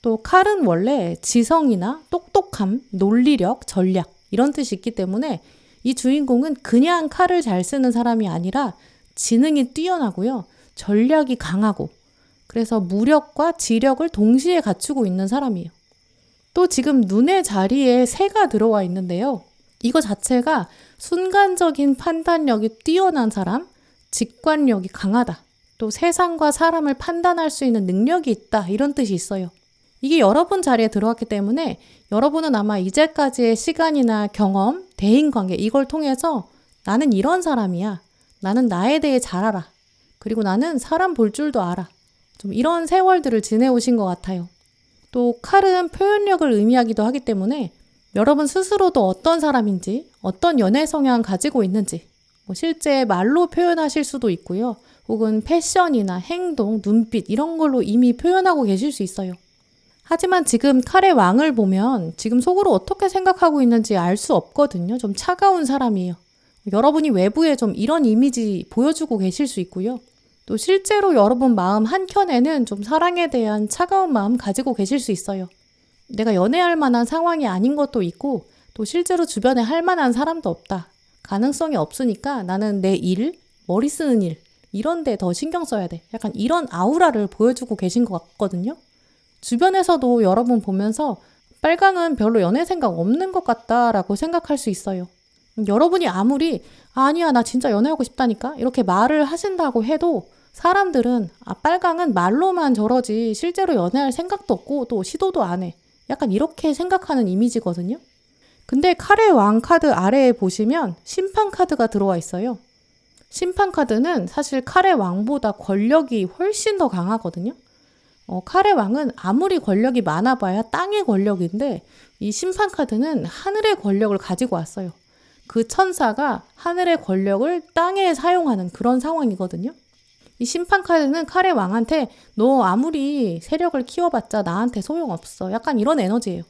또 칼은 원래 지성이나 똑똑함, 논리력, 전략 이런 뜻이 있기 때문에 이 주인공은 그냥 칼을 잘 쓰는 사람이 아니라 지능이 뛰어나고요. 전략이 강하고 그래서 무력과 지력을 동시에 갖추고 있는 사람이에요. 또 지금 눈의 자리에 새가 들어와 있는데요. 이거 자체가 순간적인 판단력이 뛰어난 사람, 직관력이 강하다. 또 세상과 사람을 판단할 수 있는 능력이 있다. 이런 뜻이 있어요. 이게 여러분 자리에 들어왔기 때문에 여러분은 아마 이제까지의 시간이나 경험, 대인관계 이걸 통해서 나는 이런 사람이야. 나는 나에 대해 잘 알아. 그리고 나는 사람 볼 줄도 알아. 좀 이런 세월들을 지내오신 것 같아요. 또 칼은 표현력을 의미하기도 하기 때문에 여러분 스스로도 어떤 사람인지, 어떤 연애 성향 가지고 있는지 실제 말로 표현하실 수도 있고요. 혹은 패션이나 행동, 눈빛 이런 걸로 이미 표현하고 계실 수 있어요. 하지만 지금 칼의 왕을 보면 지금 속으로 어떻게 생각하고 있는지 알 수 없거든요. 좀 차가운 사람이에요. 여러분이 외부에 좀 이런 이미지 보여주고 계실 수 있고요. 또 실제로 여러분 마음 한켠에는 좀 사랑에 대한 차가운 마음 가지고 계실 수 있어요. 내가 연애할 만한 상황이 아닌 것도 있고 또 실제로 주변에 할 만한 사람도 없다. 가능성이 없으니까 나는 내 일, 머리 쓰는 일 이런 데 더 신경 써야 돼. 약간 이런 아우라를 보여주고 계신 것 같거든요. 주변에서도 여러분 보면서 빨강은 별로 연애 생각 없는 것 같다라고 생각할 수 있어요. 여러분이 아무리 아니야 나 진짜 연애하고 싶다니까 이렇게 말을 하신다고 해도 사람들은 빨강은 말로만 저러지 실제로 연애할 생각도 없고 또 시도도 안 해. 약간 이렇게 생각하는 이미지거든요. 근데 칼의 왕 카드 아래에 보시면 심판 카드가 들어와 있어요. 심판 카드는 사실 칼의 왕보다 권력이 훨씬 더 강하거든요. 칼의 왕은 아무리 권력이 많아봐야 땅의 권력인데 이 심판 카드는 하늘의 권력을 가지고 왔어요. 그 천사가 하늘의 권력을 땅에 사용하는 그런 상황이거든요. 이 심판 카드는 칼의 왕한테 너 아무리 세력을 키워봤자 나한테 소용없어. 약간 이런 에너지예요.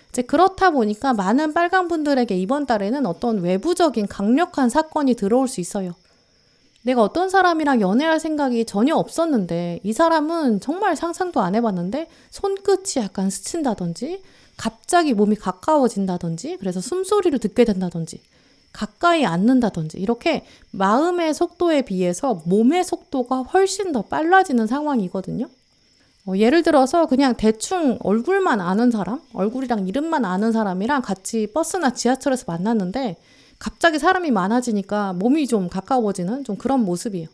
이제 그렇다 보니까 많은 빨강 분들에게 이번 달에는 어떤 외부적인 강력한 사건이 들어올 수 있어요. 내가 어떤 사람이랑 연애할 생각이 전혀 없었는데 이 사람은 정말 상상도 안 해봤는데 손끝이 약간 스친다든지 갑자기 몸이 가까워진다든지 그래서 숨소리를 듣게 된다든지 가까이 앉는다든지 이렇게 마음의 속도에 비해서 몸의 속도가 훨씬 더 빨라지는 상황이거든요. 예를 들어서 그냥 대충 얼굴만 아는 사람, 얼굴이랑 이름만 아는 사람이랑 같이 버스나 지하철에서 만났는데 갑자기 사람이 많아지니까 몸이 좀 가까워지는 좀 그런 모습이에요.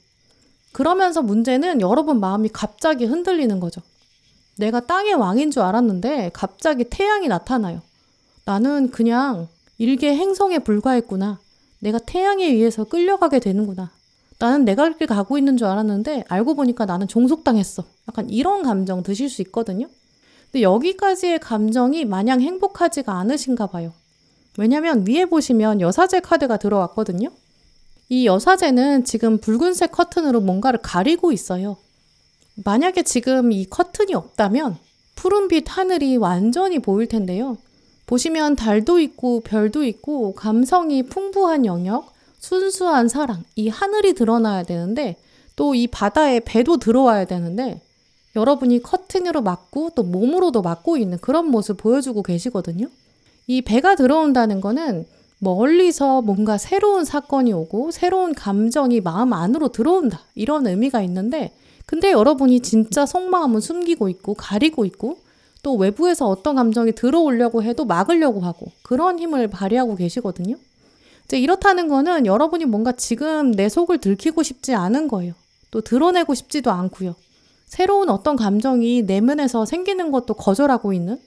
그러면서 문제는 여러분 마음이 갑자기 흔들리는 거죠. 내가 땅의 왕인 줄 알았는데 갑자기 태양이 나타나요. 나는 그냥 일개 행성에 불과했구나. 내가 태양에 의해서 끌려가게 되는구나. 나는 내 갈 길 가고 있는 줄 알았는데 알고 보니까 나는 종속당했어. 약간 이런 감정 드실 수 있거든요. 근데 여기까지의 감정이 마냥 행복하지가 않으신가 봐요. 왜냐면 위에 보시면 여사제 카드가 들어왔거든요. 이 여사제는 지금 붉은색 커튼으로 뭔가를 가리고 있어요. 만약에 지금 이 커튼이 없다면 푸른빛 하늘이 완전히 보일 텐데요. 보시면 달도 있고 별도 있고 감성이 풍부한 영역, 순수한 사랑, 이 하늘이 드러나야 되는데 또 이 바다에 배도 들어와야 되는데 여러분이 커튼으로 막고 또 몸으로도 막고 있는 그런 모습 보여주고 계시거든요. 이 배가 들어온다는 거는 멀리서 뭔가 새로운 사건이 오고 새로운 감정이 마음 안으로 들어온다 이런 의미가 있는데 근데 여러분이 진짜 속마음은 숨기고 있고 가리고 있고 또 외부에서 어떤 감정이 들어오려고 해도 막으려고 하고 그런 힘을 발휘하고 계시거든요. 이제 이렇다는 거는 여러분이 뭔가 지금 내 속을 들키고 싶지 않은 거예요. 또 드러내고 싶지도 않고요. 새로운 어떤 감정이 내면에서 생기는 것도 거절하고 있는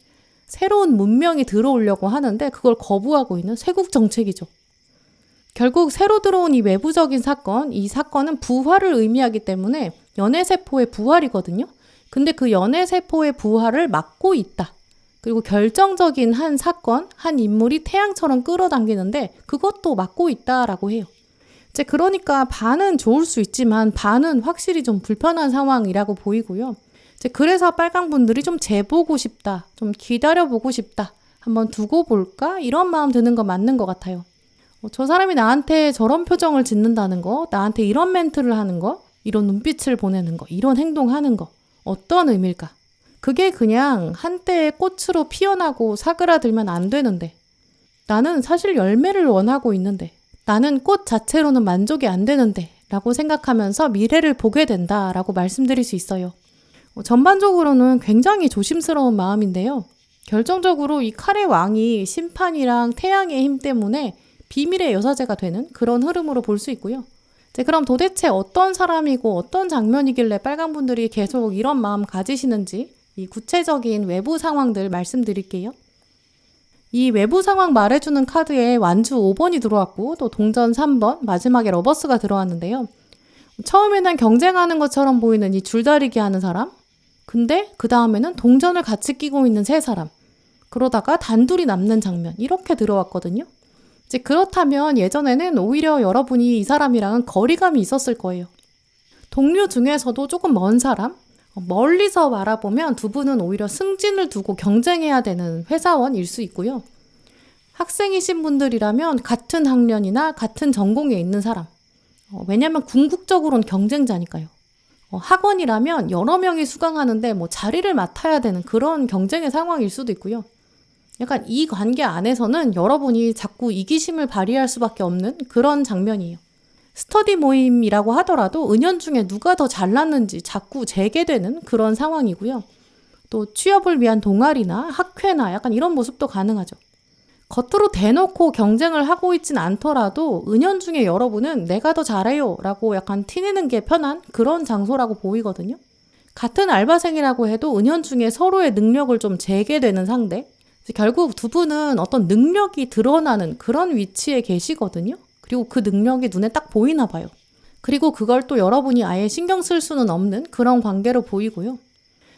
새로운 문명이 들어오려고 하는데 그걸 거부하고 있는 쇄국 정책이죠. 결국 새로 들어온 이 외부적인 사건, 이 사건은 부활을 의미하기 때문에 연애세포의 부활이거든요. 근데 그 연애세포의 부활을 막고 있다. 그리고 결정적인 한 사건, 한 인물이 태양처럼 끌어당기는데 그것도 막고 있다라고 해요. 이제 그러니까 반은 좋을 수 있지만 반은 확실히 좀 불편한 상황이라고 보이고요. 이제 그래서 빨강 분들이 좀 재보고 싶다, 좀 기다려보고 싶다, 한번 두고 볼까? 이런 마음 드는 거 맞는 것 같아요. 저 사람이 나한테 저런 표정을 짓는다는 거, 나한테 이런 멘트를 하는 거, 이런 눈빛을 보내는 거, 이런 행동하는 거, 어떤 의미일까? 그게 그냥 한때의 꽃으로 피어나고 사그라들면 안 되는데 나는 사실 열매를 원하고 있는데 나는 꽃 자체로는 만족이 안 되는데 라고 생각하면서 미래를 보게 된다라고 말씀드릴 수 있어요. 전반적으로는 굉장히 조심스러운 마음인데요. 결정적으로 이 칼의 왕이 심판이랑 태양의 힘 때문에 비밀의 여사제가 되는 그런 흐름으로 볼 수 있고요. 그럼 도대체 어떤 사람이고 어떤 장면이길래 빨간 분들이 계속 이런 마음 가지시는지 이 구체적인 외부 상황들 말씀드릴게요. 이 외부 상황 말해주는 카드에 완주 5번이 들어왔고 또 동전 3번, 마지막에 러버스가 들어왔는데요. 처음에는 경쟁하는 것처럼 보이는 이 줄다리기 하는 사람, 근데 그 다음에는 동전을 같이 끼고 있는 세 사람, 그러다가 단둘이 남는 장면 이렇게 들어왔거든요. 이제 그렇다면 예전에는 오히려 여러분이 이 사람이랑은 거리감이 있었을 거예요. 동료 중에서도 조금 먼 사람, 멀리서 바라보면 두 분은 오히려 승진을 두고 경쟁해야 되는 회사원일 수 있고요. 학생이신 분들이라면 같은 학년이나 같은 전공에 있는 사람. 왜냐하면 궁극적으로는 경쟁자니까요. 학원이라면 여러 명이 수강하는데 자리를 맡아야 되는 그런 경쟁의 상황일 수도 있고요. 약간 이 관계 안에서는 여러분이 자꾸 이기심을 발휘할 수밖에 없는 그런 장면이에요. 스터디 모임이라고 하더라도 은연중에 누가 더 잘났는지 자꾸 재개되는 그런 상황이고요. 또 취업을 위한 동아리나 학회나 약간 이런 모습도 가능하죠. 겉으로 대놓고 경쟁을 하고 있진 않더라도 은연중에 여러분은 내가 더 잘해요 라고 약간 티내는 게 편한 그런 장소라고 보이거든요. 같은 알바생이라고 해도 은연중에 서로의 능력을 좀 재개되는 상대. 결국 두 분은 어떤 능력이 드러나는 그런 위치에 계시거든요. 그리고 그 능력이 눈에 딱 보이나 봐요. 그리고 그걸 또 여러분이 아예 신경 쓸 수는 없는 그런 관계로 보이고요.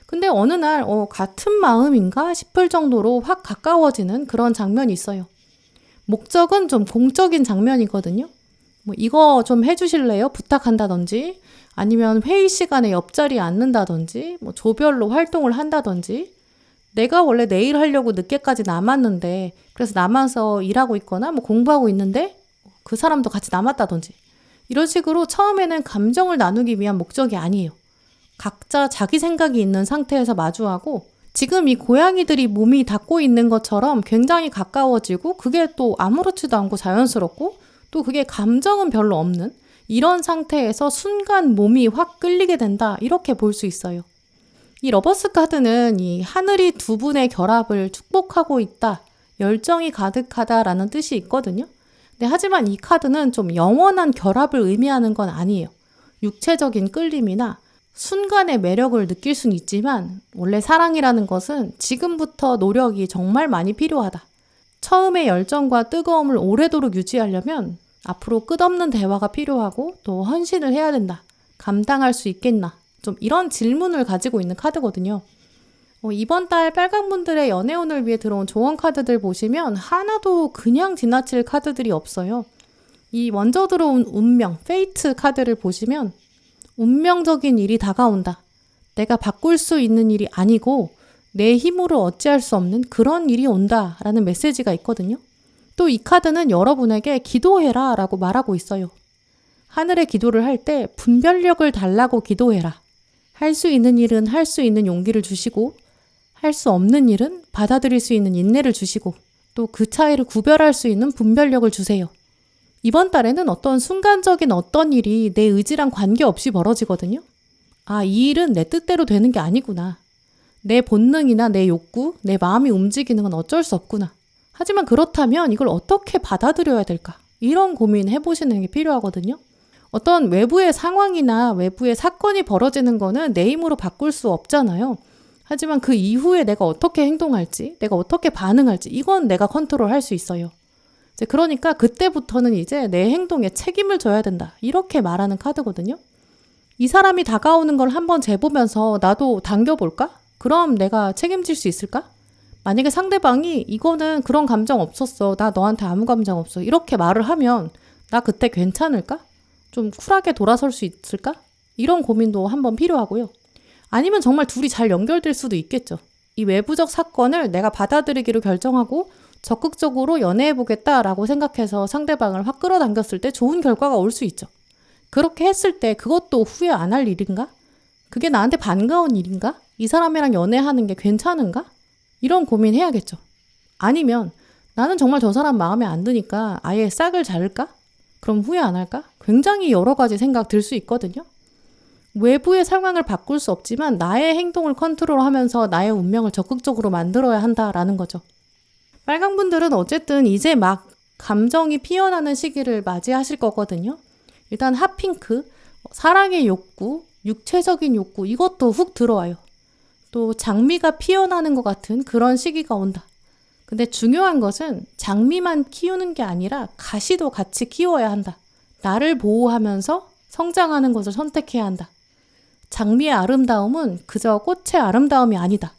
근데 어느 날 같은 마음인가 싶을 정도로 확 가까워지는 그런 장면이 있어요. 목적은 좀 공적인 장면이거든요. 이거 좀 해주실래요? 부탁한다든지 아니면 회의 시간에 옆자리에 앉는다든지, 뭐 조별로 활동을 한다든지, 내가 원래 내일 하려고 늦게까지 남았는데, 그래서 남아서 일하고 있거나 뭐 공부하고 있는데 그 사람도 같이 남았다든지, 이런 식으로 처음에는 감정을 나누기 위한 목적이 아니에요. 각자 자기 생각이 있는 상태에서 마주하고, 지금 이 고양이들이 몸이 닿고 있는 것처럼 굉장히 가까워지고, 그게 또 아무렇지도 않고 자연스럽고, 또 그게 감정은 별로 없는 이런 상태에서 순간 몸이 확 끌리게 된다, 이렇게 볼 수 있어요. 이 러버스 카드는 이 하늘이 두 분의 결합을 축복하고 있다, 열정이 가득하다라는 뜻이 있거든요. 근데 하지만 이 카드는 좀 영원한 결합을 의미하는 건 아니에요. 육체적인 끌림이나 순간의 매력을 느낄 수는 있지만, 원래 사랑이라는 것은 지금부터 노력이 정말 많이 필요하다. 처음의 열정과 뜨거움을 오래도록 유지하려면 앞으로 끝없는 대화가 필요하고, 또 헌신을 해야 된다. 감당할 수 있겠나? 좀 이런 질문을 가지고 있는 카드거든요. 이번 달 빨강분들의 연애운을 위해 들어온 조언 카드들 보시면 하나도 그냥 지나칠 카드들이 없어요. 이 먼저 들어온 운명, 페이트 카드를 보시면 운명적인 일이 다가온다. 내가 바꿀 수 있는 일이 아니고 내 힘으로 어찌할 수 없는 그런 일이 온다 라는 메시지가 있거든요. 또 이 카드는 여러분에게 기도해라 라고 말하고 있어요. 하늘에 기도를 할 때 분별력을 달라고 기도해라. 할 수 있는 일은 할 수 있는 용기를 주시고, 할 수 없는 일은 받아들일 수 있는 인내를 주시고, 또 그 차이를 구별할 수 있는 분별력을 주세요. 이번 달에는 어떤 순간적인 어떤 일이 내 의지랑 관계없이 벌어지거든요. 아, 이 일은 내 뜻대로 되는 게 아니구나. 내 본능이나 내 욕구, 내 마음이 움직이는 건 어쩔 수 없구나. 하지만 그렇다면 이걸 어떻게 받아들여야 될까? 이런 고민 해보시는 게 필요하거든요. 어떤 외부의 상황이나 외부의 사건이 벌어지는 거는 내 힘으로 바꿀 수 없잖아요. 하지만 그 이후에 내가 어떻게 행동할지, 내가 어떻게 반응할지, 이건 내가 컨트롤할 수 있어요. 그러니까 그때부터는 이제 내 행동에 책임을 져야 된다, 이렇게 말하는 카드거든요. 이 사람이 다가오는 걸 한번 재보면서 나도 당겨볼까? 그럼 내가 책임질 수 있을까? 만약에 상대방이 이거는 그런 감정 없었어, 나 너한테 아무 감정 없어, 이렇게 말을 하면 나 그때 괜찮을까? 좀 쿨하게 돌아설 수 있을까? 이런 고민도 한번 필요하고요. 아니면 정말 둘이 잘 연결될 수도 있겠죠. 이 외부적 사건을 내가 받아들이기로 결정하고 적극적으로 연애해보겠다라고 생각해서 상대방을 확 끌어당겼을 때 좋은 결과가 올 수 있죠. 그렇게 했을 때 그것도 후회 안 할 일인가? 그게 나한테 반가운 일인가? 이 사람이랑 연애하는 게 괜찮은가? 이런 고민해야겠죠. 아니면 나는 정말 저 사람 마음에 안 드니까 아예 싹을 자를까? 그럼 후회 안 할까? 굉장히 여러 가지 생각 들 수 있거든요. 외부의 상황을 바꿀 수 없지만 나의 행동을 컨트롤하면서 나의 운명을 적극적으로 만들어야 한다라는 거죠. 빨강분들은 어쨌든 이제 막 감정이 피어나는 시기를 맞이하실 거거든요. 일단 핫핑크, 사랑의 욕구, 육체적인 욕구, 이것도 훅 들어와요. 또 장미가 피어나는 것 같은 그런 시기가 온다. 근데 중요한 것은 장미만 키우는 게 아니라 가시도 같이 키워야 한다. 나를 보호하면서 성장하는 것을 선택해야 한다. 장미의 아름다움은 그저 꽃의 아름다움이 아니다.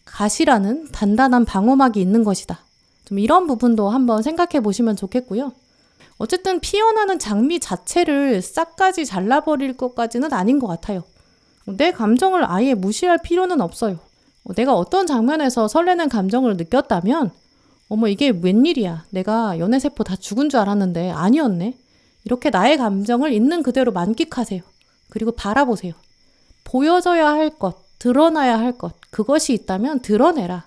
가시라는 단단한 방어막이 있는 것이다. 좀 이런 부분도 한번 생각해 보시면 좋겠고요. 어쨌든 피어나는 장미 자체를 싹까지 잘라버릴 것까지는 아닌 것 같아요. 내 감정을 아예 무시할 필요는 없어요. 내가 어떤 장면에서 설레는 감정을 느꼈다면, 어머 이게 웬일이야, 내가 연애세포 다 죽은 줄 알았는데 아니었네. 이렇게 나의 감정을 있는 그대로 만끽하세요. 그리고 바라보세요. 보여져야 할 것, 드러나야 할 것, 그것이 있다면 드러내라.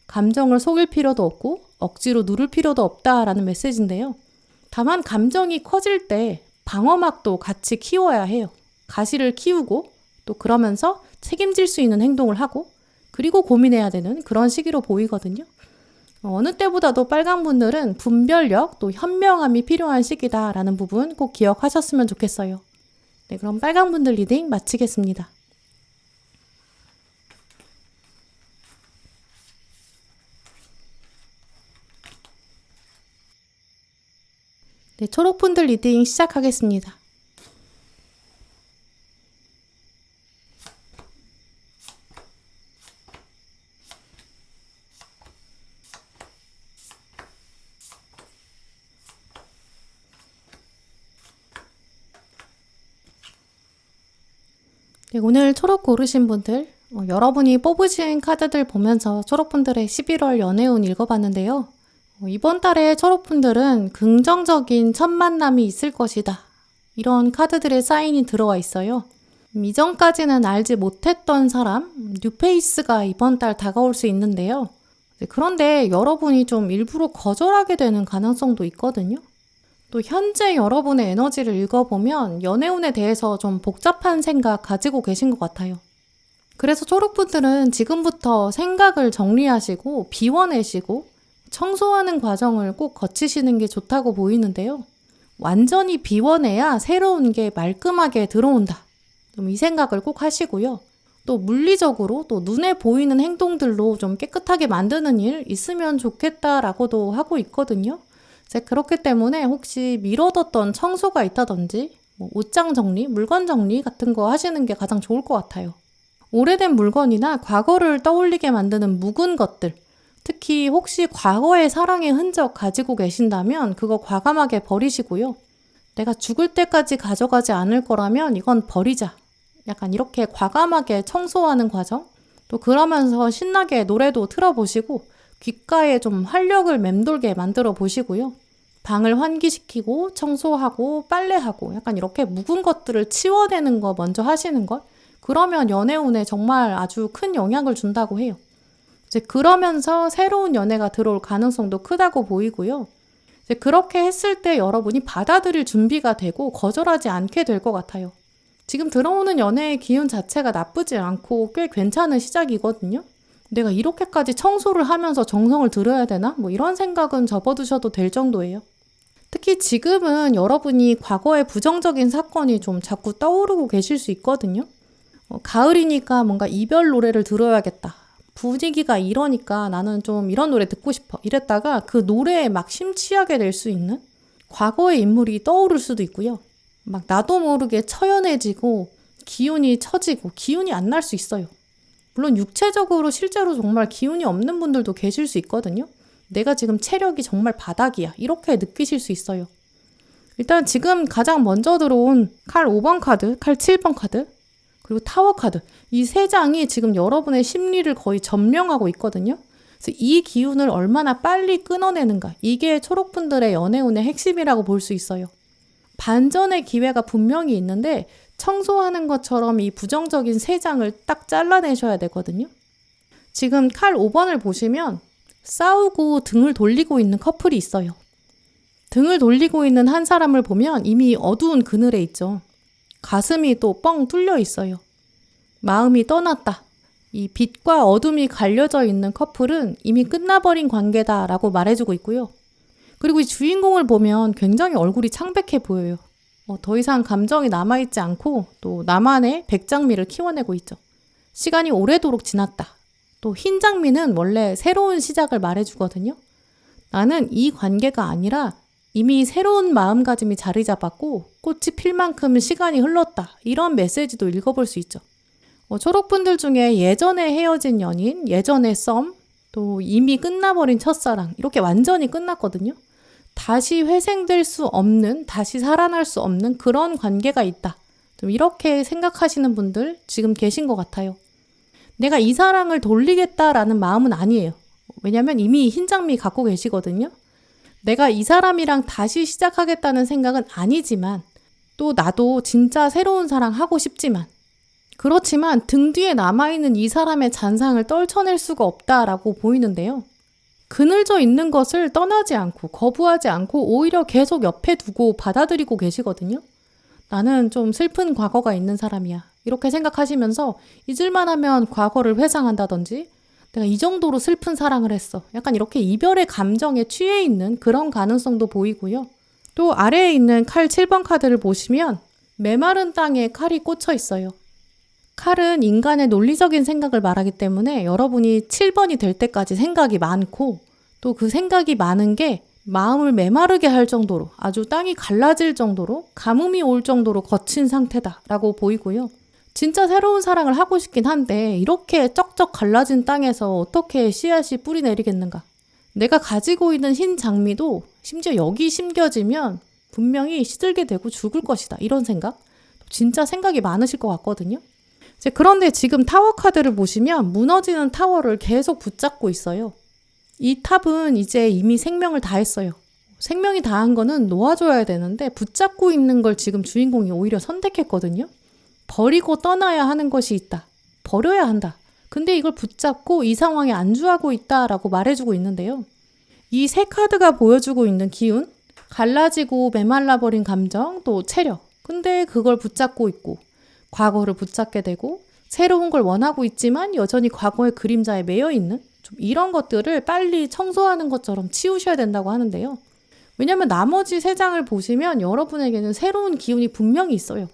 감정을 속일 필요도 없고 억지로 누를 필요도 없다라는 메시지인데요. 다만 감정이 커질 때 방어막도 같이 키워야 해요. 가시를 키우고 또 그러면서 책임질 수 있는 행동을 하고, 그리고 고민해야 되는 그런 시기로 보이거든요. 어느 때보다도 빨강분들은 분별력 또 현명함이 필요한 시기다라는 부분 꼭 기억하셨으면 좋겠어요. 네, 그럼 빨강분들 리딩 마치겠습니다. 네, 초록분들 리딩 시작하겠습니다. 네, 오늘 초록 고르신 분들, 여러분이 뽑으신 카드들 보면서 초록분들의 11월 연애운 읽어봤는데요. 이번 달에 초록분들은 긍정적인 첫 만남이 있을 것이다. 이런 카드들의 사인이 들어와 있어요. 이전까지는 알지 못했던 사람, 뉴페이스가 이번 달 다가올 수 있는데요. 그런데 여러분이 좀 일부러 거절하게 되는 가능성도 있거든요. 또 현재 여러분의 에너지를 읽어보면 연애운에 대해서 좀 복잡한 생각 가지고 계신 것 같아요. 그래서 초록분들은 지금부터 생각을 정리하시고 비워내시고 청소하는 과정을 꼭 거치시는 게 좋다고 보이는데요. 완전히 비워내야 새로운 게 말끔하게 들어온다. 좀 이 생각을 꼭 하시고요. 또 물리적으로 또 눈에 보이는 행동들로 좀 깨끗하게 만드는 일 있으면 좋겠다라고도 하고 있거든요. 그렇기 때문에 혹시 미뤄뒀던 청소가 있다든지 옷장 정리, 물건 정리 같은 거 하시는 게 가장 좋을 것 같아요. 오래된 물건이나 과거를 떠올리게 만드는 묵은 것들, 특히 혹시 과거의 사랑의 흔적 가지고 계신다면 그거 과감하게 버리시고요. 내가 죽을 때까지 가져가지 않을 거라면 이건 버리자. 약간 이렇게 과감하게 청소하는 과정, 또 그러면서 신나게 노래도 틀어보시고 귓가에 좀 활력을 맴돌게 만들어 보시고요. 방을 환기시키고 청소하고 빨래하고 약간 이렇게 묵은 것들을 치워내는 거 먼저 하시는 것. 그러면 연애운에 정말 아주 큰 영향을 준다고 해요. 이제 그러면서 새로운 연애가 들어올 가능성도 크다고 보이고요. 이제 그렇게 했을 때 여러분이 받아들일 준비가 되고 거절하지 않게 될 것 같아요. 지금 들어오는 연애의 기운 자체가 나쁘지 않고 꽤 괜찮은 시작이거든요. 내가 이렇게까지 청소를 하면서 정성을 들여야 되나? 이런 생각은 접어두셔도 될 정도예요. 특히 지금은 여러분이 과거의 부정적인 사건이 좀 자꾸 떠오르고 계실 수 있거든요. 가을이니까 뭔가 이별 노래를 들어야겠다. 분위기가 이러니까 나는 좀 이런 노래 듣고 싶어. 이랬다가 그 노래에 막 심취하게 될 수 있는 과거의 인물이 떠오를 수도 있고요. 막 나도 모르게 처연해지고 기운이 처지고 기운이 안 날 수 있어요. 물론 육체적으로 실제로 정말 기운이 없는 분들도 계실 수 있거든요. 내가 지금 체력이 정말 바닥이야. 이렇게 느끼실 수 있어요. 일단 지금 가장 먼저 들어온 칼 5번 카드, 칼 7번 카드, 그리고 타워 카드. 이 세 장이 지금 여러분의 심리를 거의 점령하고 있거든요. 그래서 이 기운을 얼마나 빨리 끊어내는가. 이게 초록분들의 연애운의 핵심이라고 볼 수 있어요. 반전의 기회가 분명히 있는데 청소하는 것처럼 이 부정적인 세 장을 딱 잘라내셔야 되거든요. 지금 칼 5번을 보시면 싸우고 등을 돌리고 있는 커플이 있어요. 등을 돌리고 있는 한 사람을 보면 이미 어두운 그늘에 있죠. 가슴이 또 뻥 뚫려 있어요. 마음이 떠났다. 이 빛과 어둠이 갈려져 있는 커플은 이미 끝나버린 관계다라고 말해주고 있고요. 그리고 이 주인공을 보면 굉장히 얼굴이 창백해 보여요. 더 이상 감정이 남아있지 않고 또 나만의 백장미를 키워내고 있죠. 시간이 오래도록 지났다. 또 흰 장미는 원래 새로운 시작을 말해주거든요. 나는 이 관계가 아니라 이미 새로운 마음가짐이 자리 잡았고 꽃이 필 만큼 시간이 흘렀다. 이런 메시지도 읽어볼 수 있죠. 초록분들 중에 예전에 헤어진 연인, 예전의 썸, 또 이미 끝나버린 첫사랑 이렇게 완전히 끝났거든요. 다시 회생될 수 없는, 다시 살아날 수 없는 그런 관계가 있다. 좀 이렇게 생각하시는 분들 지금 계신 것 같아요. 내가 이 사랑을 돌리겠다라는 마음은 아니에요. 왜냐면 이미 흰 장미 갖고 계시거든요. 내가 이 사람이랑 다시 시작하겠다는 생각은 아니지만 또 나도 진짜 새로운 사랑 하고 싶지만 그렇지만 등 뒤에 남아있는 이 사람의 잔상을 떨쳐낼 수가 없다라고 보이는데요. 그늘져 있는 것을 떠나지 않고 거부하지 않고 오히려 계속 옆에 두고 받아들이고 계시거든요. 나는 좀 슬픈 과거가 있는 사람이야. 이렇게 생각하시면서 잊을만 하면 과거를 회상한다든지 내가 이 정도로 슬픈 사랑을 했어. 약간 이렇게 이별의 감정에 취해 있는 그런 가능성도 보이고요. 또 아래에 있는 칼 7번 카드를 보시면 메마른 땅에 칼이 꽂혀 있어요. 칼은 인간의 논리적인 생각을 말하기 때문에 여러분이 7번이 될 때까지 생각이 많고 또 그 생각이 많은 게 마음을 메마르게 할 정도로 아주 땅이 갈라질 정도로 가뭄이 올 정도로 거친 상태다라고 보이고요. 진짜 새로운 사랑을 하고 싶긴 한데 이렇게 쩍쩍 갈라진 땅에서 어떻게 씨앗이 뿌리 내리겠는가. 내가 가지고 있는 흰 장미도 심지어 여기 심겨지면 분명히 시들게 되고 죽을 것이다. 이런 생각. 진짜 생각이 많으실 것 같거든요. 그런데 지금 타워 카드를 보시면 무너지는 타워를 계속 붙잡고 있어요. 이 탑은 이제 이미 생명을 다했어요. 생명이 다한 거는 놓아줘야 되는데 붙잡고 있는 걸 지금 주인공이 오히려 선택했거든요. 버리고 떠나야 하는 것이 있다. 버려야 한다. 근데 이걸 붙잡고 이 상황에 안주하고 있다라고 말해주고 있는데요. 이 세 카드가 보여주고 있는 기운, 갈라지고 메말라버린 감정, 또 체력. 근데 그걸 붙잡고 있고 과거를 붙잡게 되고 새로운 걸 원하고 있지만 여전히 과거의 그림자에 매여 있는 좀 이런 것들을 빨리 청소하는 것처럼 치우셔야 된다고 하는데요. 왜냐하면 나머지 세 장을 보시면 여러분에게는 새로운 기운이 분명히 있어요.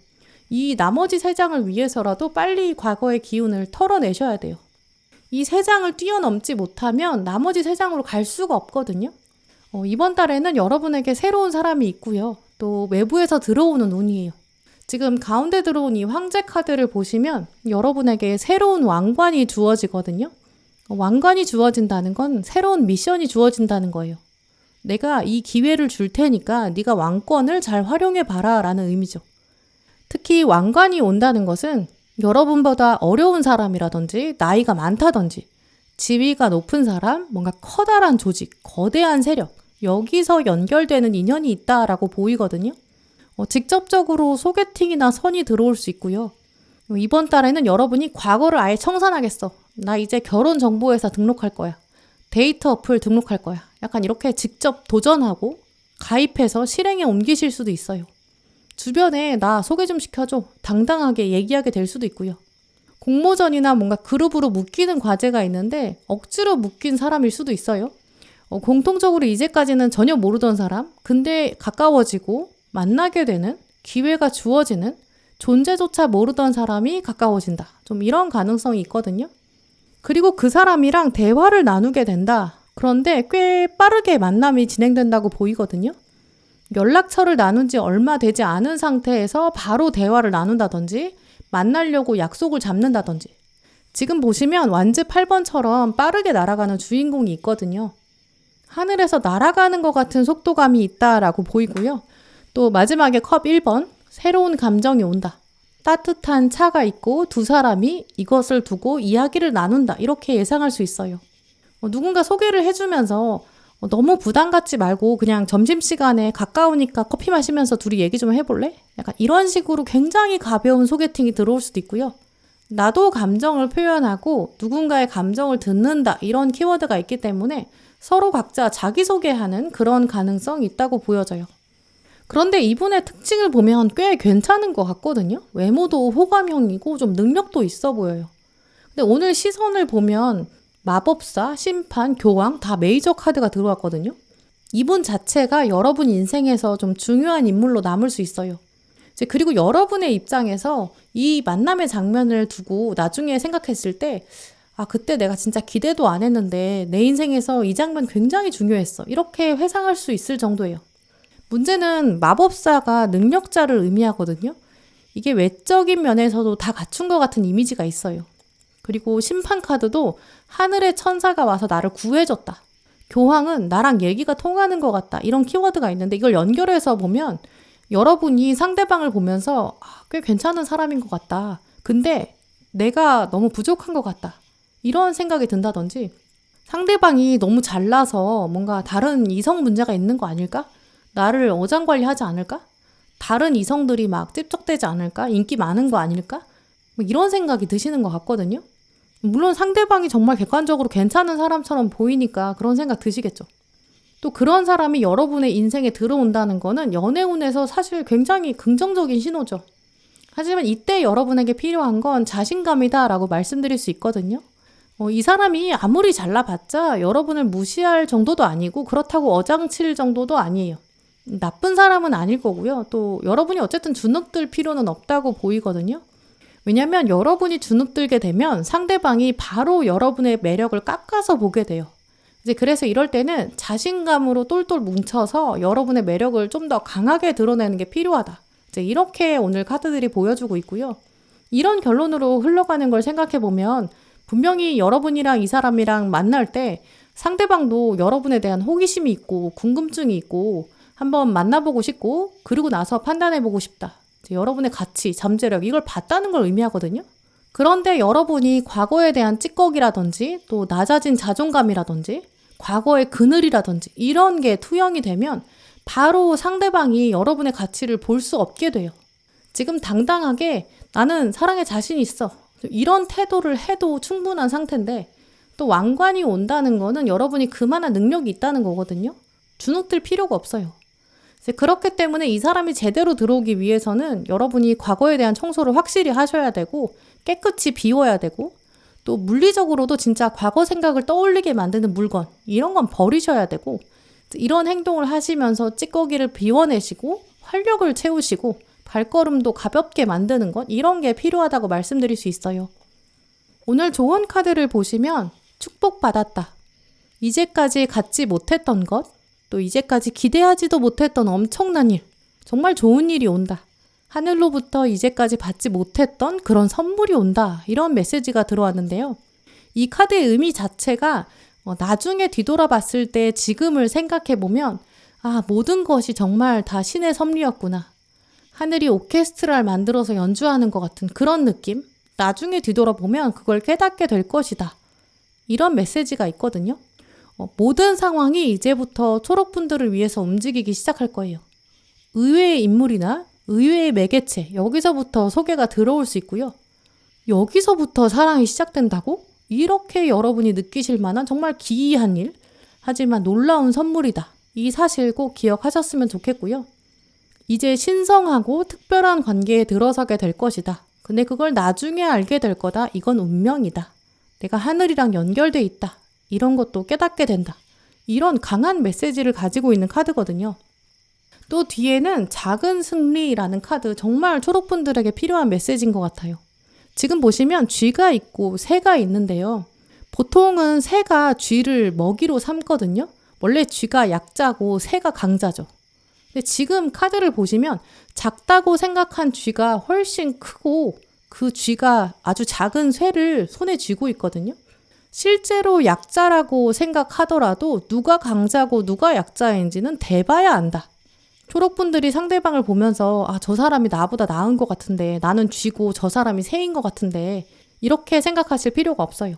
이 나머지 세 장을 위해서라도 빨리 과거의 기운을 털어내셔야 돼요. 이 세 장을 뛰어넘지 못하면 나머지 세 장으로 갈 수가 없거든요. 이번 달에는 여러분에게 새로운 사람이 있고요. 또 외부에서 들어오는 운이에요. 지금 가운데 들어온 이 황제 카드를 보시면 여러분에게 새로운 왕관이 주어지거든요. 왕관이 주어진다는 건 새로운 미션이 주어진다는 거예요. 내가 이 기회를 줄 테니까 네가 왕권을 잘 활용해 봐라 라는 의미죠. 특히 왕관이 온다는 것은 여러분보다 어려운 사람이라든지 나이가 많다든지 지위가 높은 사람, 뭔가 커다란 조직, 거대한 세력 여기서 연결되는 인연이 있다라고 보이거든요. 직접적으로 소개팅이나 선이 들어올 수 있고요. 이번 달에는 여러분이 과거를 아예 청산하겠어. 나 이제 결혼정보회사 등록할 거야. 데이트 어플 등록할 거야. 약간 이렇게 직접 도전하고 가입해서 실행에 옮기실 수도 있어요. 주변에 나 소개 좀 시켜줘. 당당하게 얘기하게 될 수도 있고요. 공모전이나 뭔가 그룹으로 묶이는 과제가 있는데 억지로 묶인 사람일 수도 있어요. 공통적으로 이제까지는 전혀 모르던 사람, 근데 가까워지고 만나게 되는 기회가 주어지는 존재조차 모르던 사람이 가까워진다. 좀 이런 가능성이 있거든요. 그리고 그 사람이랑 대화를 나누게 된다. 그런데 꽤 빠르게 만남이 진행된다고 보이거든요. 연락처를 나눈 지 얼마 되지 않은 상태에서 바로 대화를 나눈다든지 만나려고 약속을 잡는다든지 지금 보시면 완즈 8번처럼 빠르게 날아가는 주인공이 있거든요. 하늘에서 날아가는 것 같은 속도감이 있다라고 보이고요. 또 마지막에 컵 1번, 새로운 감정이 온다. 따뜻한 차가 있고 두 사람이 이것을 두고 이야기를 나눈다. 이렇게 예상할 수 있어요. 누군가 소개를 해주면서 너무 부담 갖지 말고 그냥 점심시간에 가까우니까 커피 마시면서 둘이 얘기 좀 해볼래? 약간 이런 식으로 굉장히 가벼운 소개팅이 들어올 수도 있고요. 나도 감정을 표현하고 누군가의 감정을 듣는다. 이런 키워드가 있기 때문에 서로 각자 자기소개하는 그런 가능성이 있다고 보여져요. 그런데 이분의 특징을 보면 꽤 괜찮은 것 같거든요. 외모도 호감형이고 좀 능력도 있어 보여요. 근데 오늘 시선을 보면 마법사, 심판, 교황 다 메이저 카드가 들어왔거든요. 이분 자체가 여러분 인생에서 좀 중요한 인물로 남을 수 있어요. 그리고 여러분의 입장에서 이 만남의 장면을 두고 나중에 생각했을 때 그때 내가 진짜 기대도 안 했는데 내 인생에서 이 장면 굉장히 중요했어. 이렇게 회상할 수 있을 정도예요. 문제는 마법사가 능력자를 의미하거든요. 이게 외적인 면에서도 다 갖춘 것 같은 이미지가 있어요. 그리고 심판 카드도 하늘의 천사가 와서 나를 구해줬다. 교황은 나랑 얘기가 통하는 것 같다. 이런 키워드가 있는데 이걸 연결해서 보면 여러분이 상대방을 보면서 꽤 괜찮은 사람인 것 같다. 근데 내가 너무 부족한 것 같다. 이런 생각이 든다든지 상대방이 너무 잘나서 뭔가 다른 이성 문제가 있는 거 아닐까? 나를 어장관리하지 않을까? 다른 이성들이 막 찝쩍대지 않을까? 인기 많은 거 아닐까? 이런 생각이 드시는 것 같거든요. 물론 상대방이 정말 객관적으로 괜찮은 사람처럼 보이니까 그런 생각 드시겠죠. 또 그런 사람이 여러분의 인생에 들어온다는 거는 연애운에서 사실 굉장히 긍정적인 신호죠. 하지만 이때 여러분에게 필요한 건 자신감이다라고 말씀드릴 수 있거든요. 이 사람이 아무리 잘나봤자 여러분을 무시할 정도도 아니고 그렇다고 어장칠 정도도 아니에요. 나쁜 사람은 아닐 거고요. 또 여러분이 어쨌든 주눅들 필요는 없다고 보이거든요. 왜냐하면 여러분이 주눅들게 되면 상대방이 바로 여러분의 매력을 깎아서 보게 돼요. 그래서 이럴 때는 자신감으로 똘똘 뭉쳐서 여러분의 매력을 좀 더 강하게 드러내는 게 필요하다. 이렇게 오늘 카드들이 보여주고 있고요. 이런 결론으로 흘러가는 걸 생각해 보면 분명히 여러분이랑 이 사람이랑 만날 때 상대방도 여러분에 대한 호기심이 있고 궁금증이 있고 한번 만나보고 싶고 그리고 나서 판단해보고 싶다. 여러분의 가치, 잠재력 이걸 봤다는 걸 의미하거든요. 그런데 여러분이 과거에 대한 찌꺼기라든지 또 낮아진 자존감이라든지 과거의 그늘이라든지 이런 게 투영이 되면 바로 상대방이 여러분의 가치를 볼 수 없게 돼요. 지금 당당하게 나는 사랑에 자신 있어. 이런 태도를 해도 충분한 상태인데 또 왕관이 온다는 거는 여러분이 그만한 능력이 있다는 거거든요. 주눅들 필요가 없어요. 그렇기 때문에 이 사람이 제대로 들어오기 위해서는 여러분이 과거에 대한 청소를 확실히 하셔야 되고 깨끗이 비워야 되고 또 물리적으로도 진짜 과거 생각을 떠올리게 만드는 물건 이런 건 버리셔야 되고 이런 행동을 하시면서 찌꺼기를 비워내시고 활력을 채우시고 발걸음도 가볍게 만드는 것 이런 게 필요하다고 말씀드릴 수 있어요. 오늘 좋은 카드를 보시면 축복받았다. 이제까지 갖지 못했던 것, 또 이제까지 기대하지도 못했던 엄청난 일, 정말 좋은 일이 온다. 하늘로부터 이제까지 받지 못했던 그런 선물이 온다. 이런 메시지가 들어왔는데요. 이 카드의 의미 자체가 나중에 뒤돌아봤을 때 지금을 생각해보면 모든 것이 정말 다 신의 섭리였구나. 하늘이 오케스트라를 만들어서 연주하는 것 같은 그런 느낌? 나중에 뒤돌아보면 그걸 깨닫게 될 것이다. 이런 메시지가 있거든요. 모든 상황이 이제부터 초록분들을 위해서 움직이기 시작할 거예요. 의외의 인물이나 의외의 매개체, 여기서부터 소개가 들어올 수 있고요. 여기서부터 사랑이 시작된다고? 이렇게 여러분이 느끼실 만한 정말 기이한 일, 하지만 놀라운 선물이다. 이 사실 꼭 기억하셨으면 좋겠고요. 이제 신성하고 특별한 관계에 들어서게 될 것이다. 근데 그걸 나중에 알게 될 거다. 이건 운명이다. 내가 하늘이랑 연결돼 있다. 이런 것도 깨닫게 된다. 이런 강한 메시지를 가지고 있는 카드거든요. 또 뒤에는 작은 승리라는 카드, 정말 초록분들에게 필요한 메시지인 것 같아요. 지금 보시면 쥐가 있고 새가 있는데요. 보통은 새가 쥐를 먹이로 삼거든요. 원래 쥐가 약자고 새가 강자죠. 근데 지금 카드를 보시면 작다고 생각한 쥐가 훨씬 크고 그 쥐가 아주 작은 쇠를 손에 쥐고 있거든요. 실제로 약자라고 생각하더라도 누가 강자고 누가 약자인지는 대봐야 안다. 초록분들이 상대방을 보면서 저 사람이 나보다 나은 것 같은데 나는 쥐고 저 사람이 새인 것 같은데 이렇게 생각하실 필요가 없어요.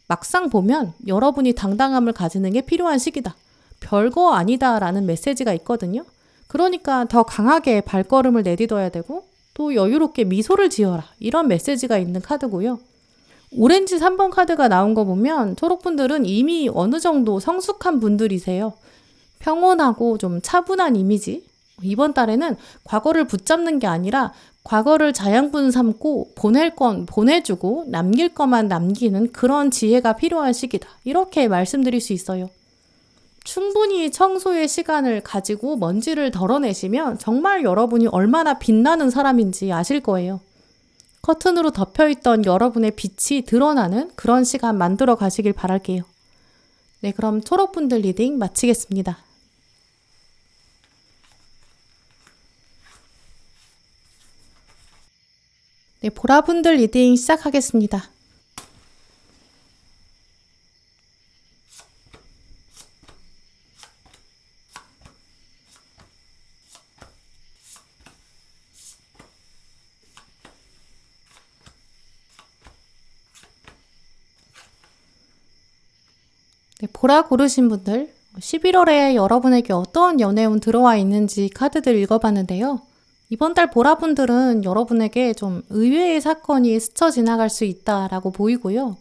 막상 보면 여러분이 당당함을 가지는 게 필요한 시기다. 별거 아니다라는 메시지가 있거든요. 그러니까 더 강하게 발걸음을 내딛어야 되고 또 여유롭게 미소를 지어라. 이런 메시지가 있는 카드고요. 오렌지 3번 카드가 나온 거 보면 초록분들은 이미 어느 정도 성숙한 분들이세요. 평온하고 좀 차분한 이미지. 이번 달에는 과거를 붙잡는 게 아니라 과거를 자양분 삼고 보낼 건 보내주고 남길 것만 남기는 그런 지혜가 필요한 시기다. 이렇게 말씀드릴 수 있어요. 충분히 청소의 시간을 가지고 먼지를 덜어내시면 정말 여러분이 얼마나 빛나는 사람인지 아실 거예요. 커튼으로 덮여있던 여러분의 빛이 드러나는 그런 시간 만들어 가시길 바랄게요. 네, 그럼 초록분들 리딩 마치겠습니다. 네, 보라분들 리딩 시작하겠습니다. 네, 보라 고르신 분들 11월에 여러분에게 어떤 연애운 들어와 있는지 카드들 읽어봤는데요. 이번 달 보라분들은 여러분에게 좀 의외의 사건이 스쳐 지나갈 수 있다라고 보이고요.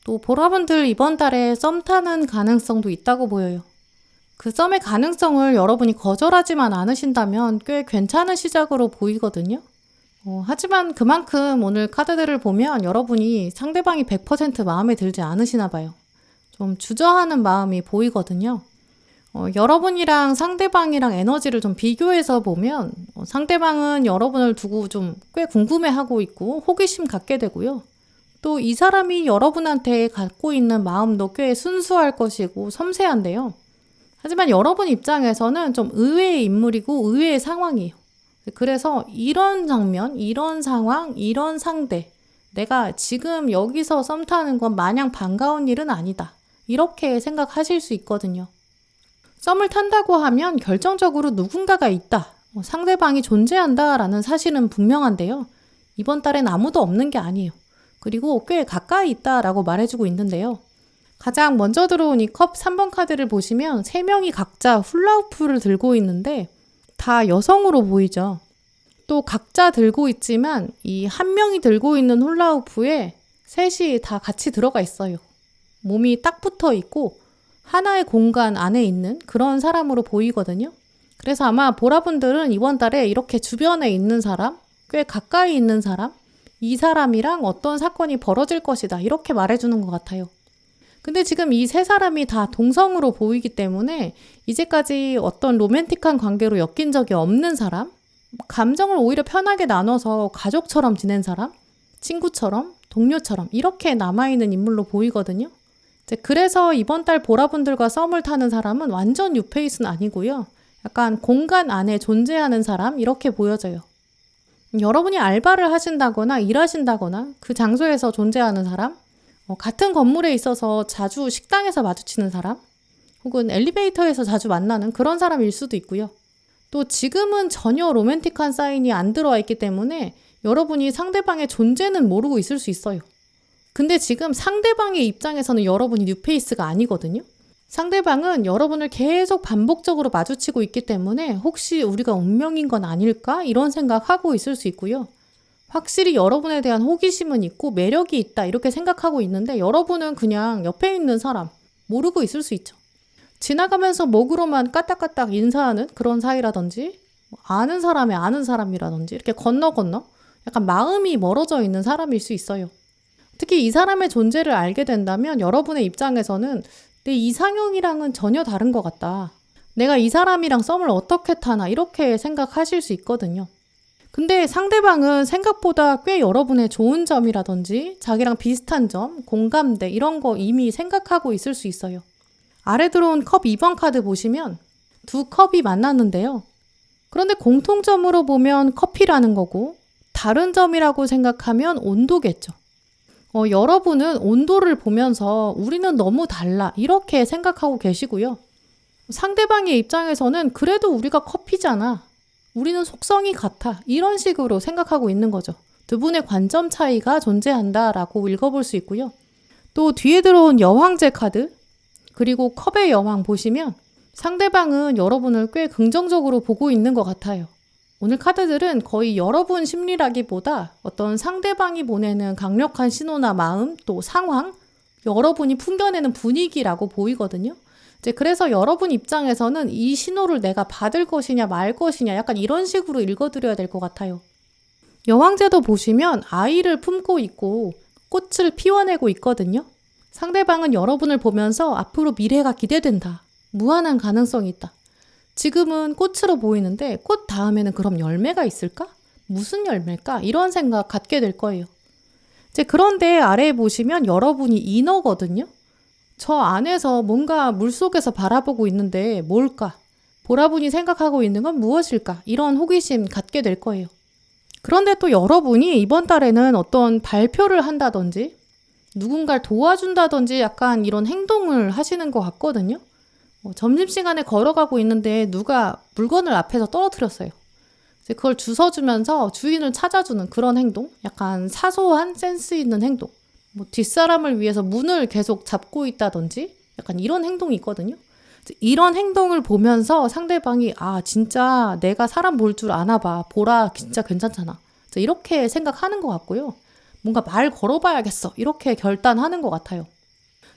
또 보라분들 이번 달에 썸 타는 가능성도 있다고 보여요. 그 썸의 가능성을 여러분이 거절하지만 않으신다면 꽤 괜찮은 시작으로 보이거든요. 하지만 그만큼 오늘 카드들을 보면 여러분이 상대방이 100% 마음에 들지 않으시나 봐요. 좀 주저하는 마음이 보이거든요. 여러분이랑 상대방이랑 에너지를 좀 비교해서 보면 상대방은 여러분을 두고 좀 꽤 궁금해하고 있고 호기심 갖게 되고요. 또 이 사람이 여러분한테 갖고 있는 마음도 꽤 순수할 것이고 섬세한데요. 하지만 여러분 입장에서는 좀 의외의 인물이고 의외의 상황이에요. 그래서 이런 장면, 이런 상황, 이런 상대, 내가 지금 여기서 썸 타는 건 마냥 반가운 일은 아니다. 이렇게 생각하실 수 있거든요. 썸을 탄다고 하면 결정적으로 누군가가 있다. 상대방이 존재한다라는 사실은 분명한데요. 이번 달엔 아무도 없는 게 아니에요. 그리고 꽤 가까이 있다라고 말해주고 있는데요. 가장 먼저 들어온 이 컵 3번 카드를 보시면 3명이 각자 훌라후프를 들고 있는데 다 여성으로 보이죠. 또 각자 들고 있지만 이 한 명이 들고 있는 훌라후프에 셋이 다 같이 들어가 있어요. 몸이 딱 붙어 있고 하나의 공간 안에 있는 그런 사람으로 보이거든요. 그래서 아마 보라분들은 이번 달에 이렇게 주변에 있는 사람, 꽤 가까이 있는 사람, 이 사람이랑 어떤 사건이 벌어질 것이다 이렇게 말해주는 것 같아요. 근데 지금 이 세 사람이 다 동성으로 보이기 때문에 이제까지 어떤 로맨틱한 관계로 엮인 적이 없는 사람, 감정을 오히려 편하게 나눠서 가족처럼 지낸 사람, 친구처럼, 동료처럼 이렇게 남아있는 인물로 보이거든요. 그래서 이번 달 보라분들과 썸을 타는 사람은 완전 뉴페이스는 아니고요. 약간 공간 안에 존재하는 사람 이렇게 보여져요. 여러분이 알바를 하신다거나 일하신다거나 그 장소에서 존재하는 사람, 같은 건물에 있어서 자주 식당에서 마주치는 사람, 혹은 엘리베이터에서 자주 만나는 그런 사람일 수도 있고요. 또 지금은 전혀 로맨틱한 사인이 안 들어와 있기 때문에 여러분이 상대방의 존재는 모르고 있을 수 있어요. 근데 지금 상대방의 입장에서는 여러분이 뉴페이스가 아니거든요. 상대방은 여러분을 계속 반복적으로 마주치고 있기 때문에 혹시 우리가 운명인 건 아닐까? 이런 생각하고 있을 수 있고요. 확실히 여러분에 대한 호기심은 있고 매력이 있다 이렇게 생각하고 있는데 여러분은 그냥 옆에 있는 사람 모르고 있을 수 있죠. 지나가면서 목으로만 까딱까딱 인사하는 그런 사이라든지 아는 사람의 아는 사람이라든지 이렇게 건너 약간 마음이 멀어져 있는 사람일 수 있어요. 특히 이 사람의 존재를 알게 된다면 여러분의 입장에서는 내 이상형이랑은 전혀 다른 것 같다. 내가 이 사람이랑 썸을 어떻게 타나 이렇게 생각하실 수 있거든요. 근데 상대방은 생각보다 꽤 여러분의 좋은 점이라든지 자기랑 비슷한 점, 공감대 이런 거 이미 생각하고 있을 수 있어요. 아래 들어온 컵 2번 카드 보시면 두 컵이 만났는데요. 그런데 공통점으로 보면 커피라는 거고 다른 점이라고 생각하면 온도겠죠. 여러분은 온도를 보면서 우리는 너무 달라 이렇게 생각하고 계시고요. 상대방의 입장에서는 그래도 우리가 커피잖아. 우리는 속성이 같아. 이런 식으로 생각하고 있는 거죠. 두 분의 관점 차이가 존재한다라고 읽어볼 수 있고요. 또 뒤에 들어온 여왕제 카드 그리고 컵의 여왕 보시면 상대방은 여러분을 꽤 긍정적으로 보고 있는 것 같아요. 오늘 카드들은 거의 여러분 심리라기보다 어떤 상대방이 보내는 강력한 신호나 마음 또 상황, 여러분이 풍겨내는 분위기라고 보이거든요. 그래서 여러분 입장에서는 이 신호를 내가 받을 것이냐 말 것이냐 약간 이런 식으로 읽어드려야 될 것 같아요. 여왕제도 보시면 아이를 품고 있고 꽃을 피워내고 있거든요. 상대방은 여러분을 보면서 앞으로 미래가 기대된다. 무한한 가능성이 있다. 지금은 꽃으로 보이는데 꽃 다음에는 그럼 열매가 있을까? 무슨 열매일까? 이런 생각 갖게 될 거예요. 그런데 아래에 보시면 여러분이 이너거든요. 저 안에서 뭔가 물속에서 바라보고 있는데 뭘까? 보라분이 생각하고 있는 건 무엇일까? 이런 호기심 갖게 될 거예요. 그런데 또 여러분이 이번 달에는 어떤 발표를 한다든지 누군가를 도와준다든지 약간 이런 행동을 하시는 것 같거든요. 점심시간에 걸어가고 있는데 누가 물건을 앞에서 떨어뜨렸어요. 그걸 주워주면서 주인을 찾아주는 그런 행동, 약간 사소한 센스 있는 행동. 뒷사람을 위해서 문을 계속 잡고 있다든지 약간 이런 행동이 있거든요. 이런 행동을 보면서 상대방이 진짜 내가 사람 볼 줄 아나 봐. 보라 진짜 괜찮잖아. 이렇게 생각하는 것 같고요. 뭔가 말 걸어봐야겠어. 이렇게 결단하는 것 같아요.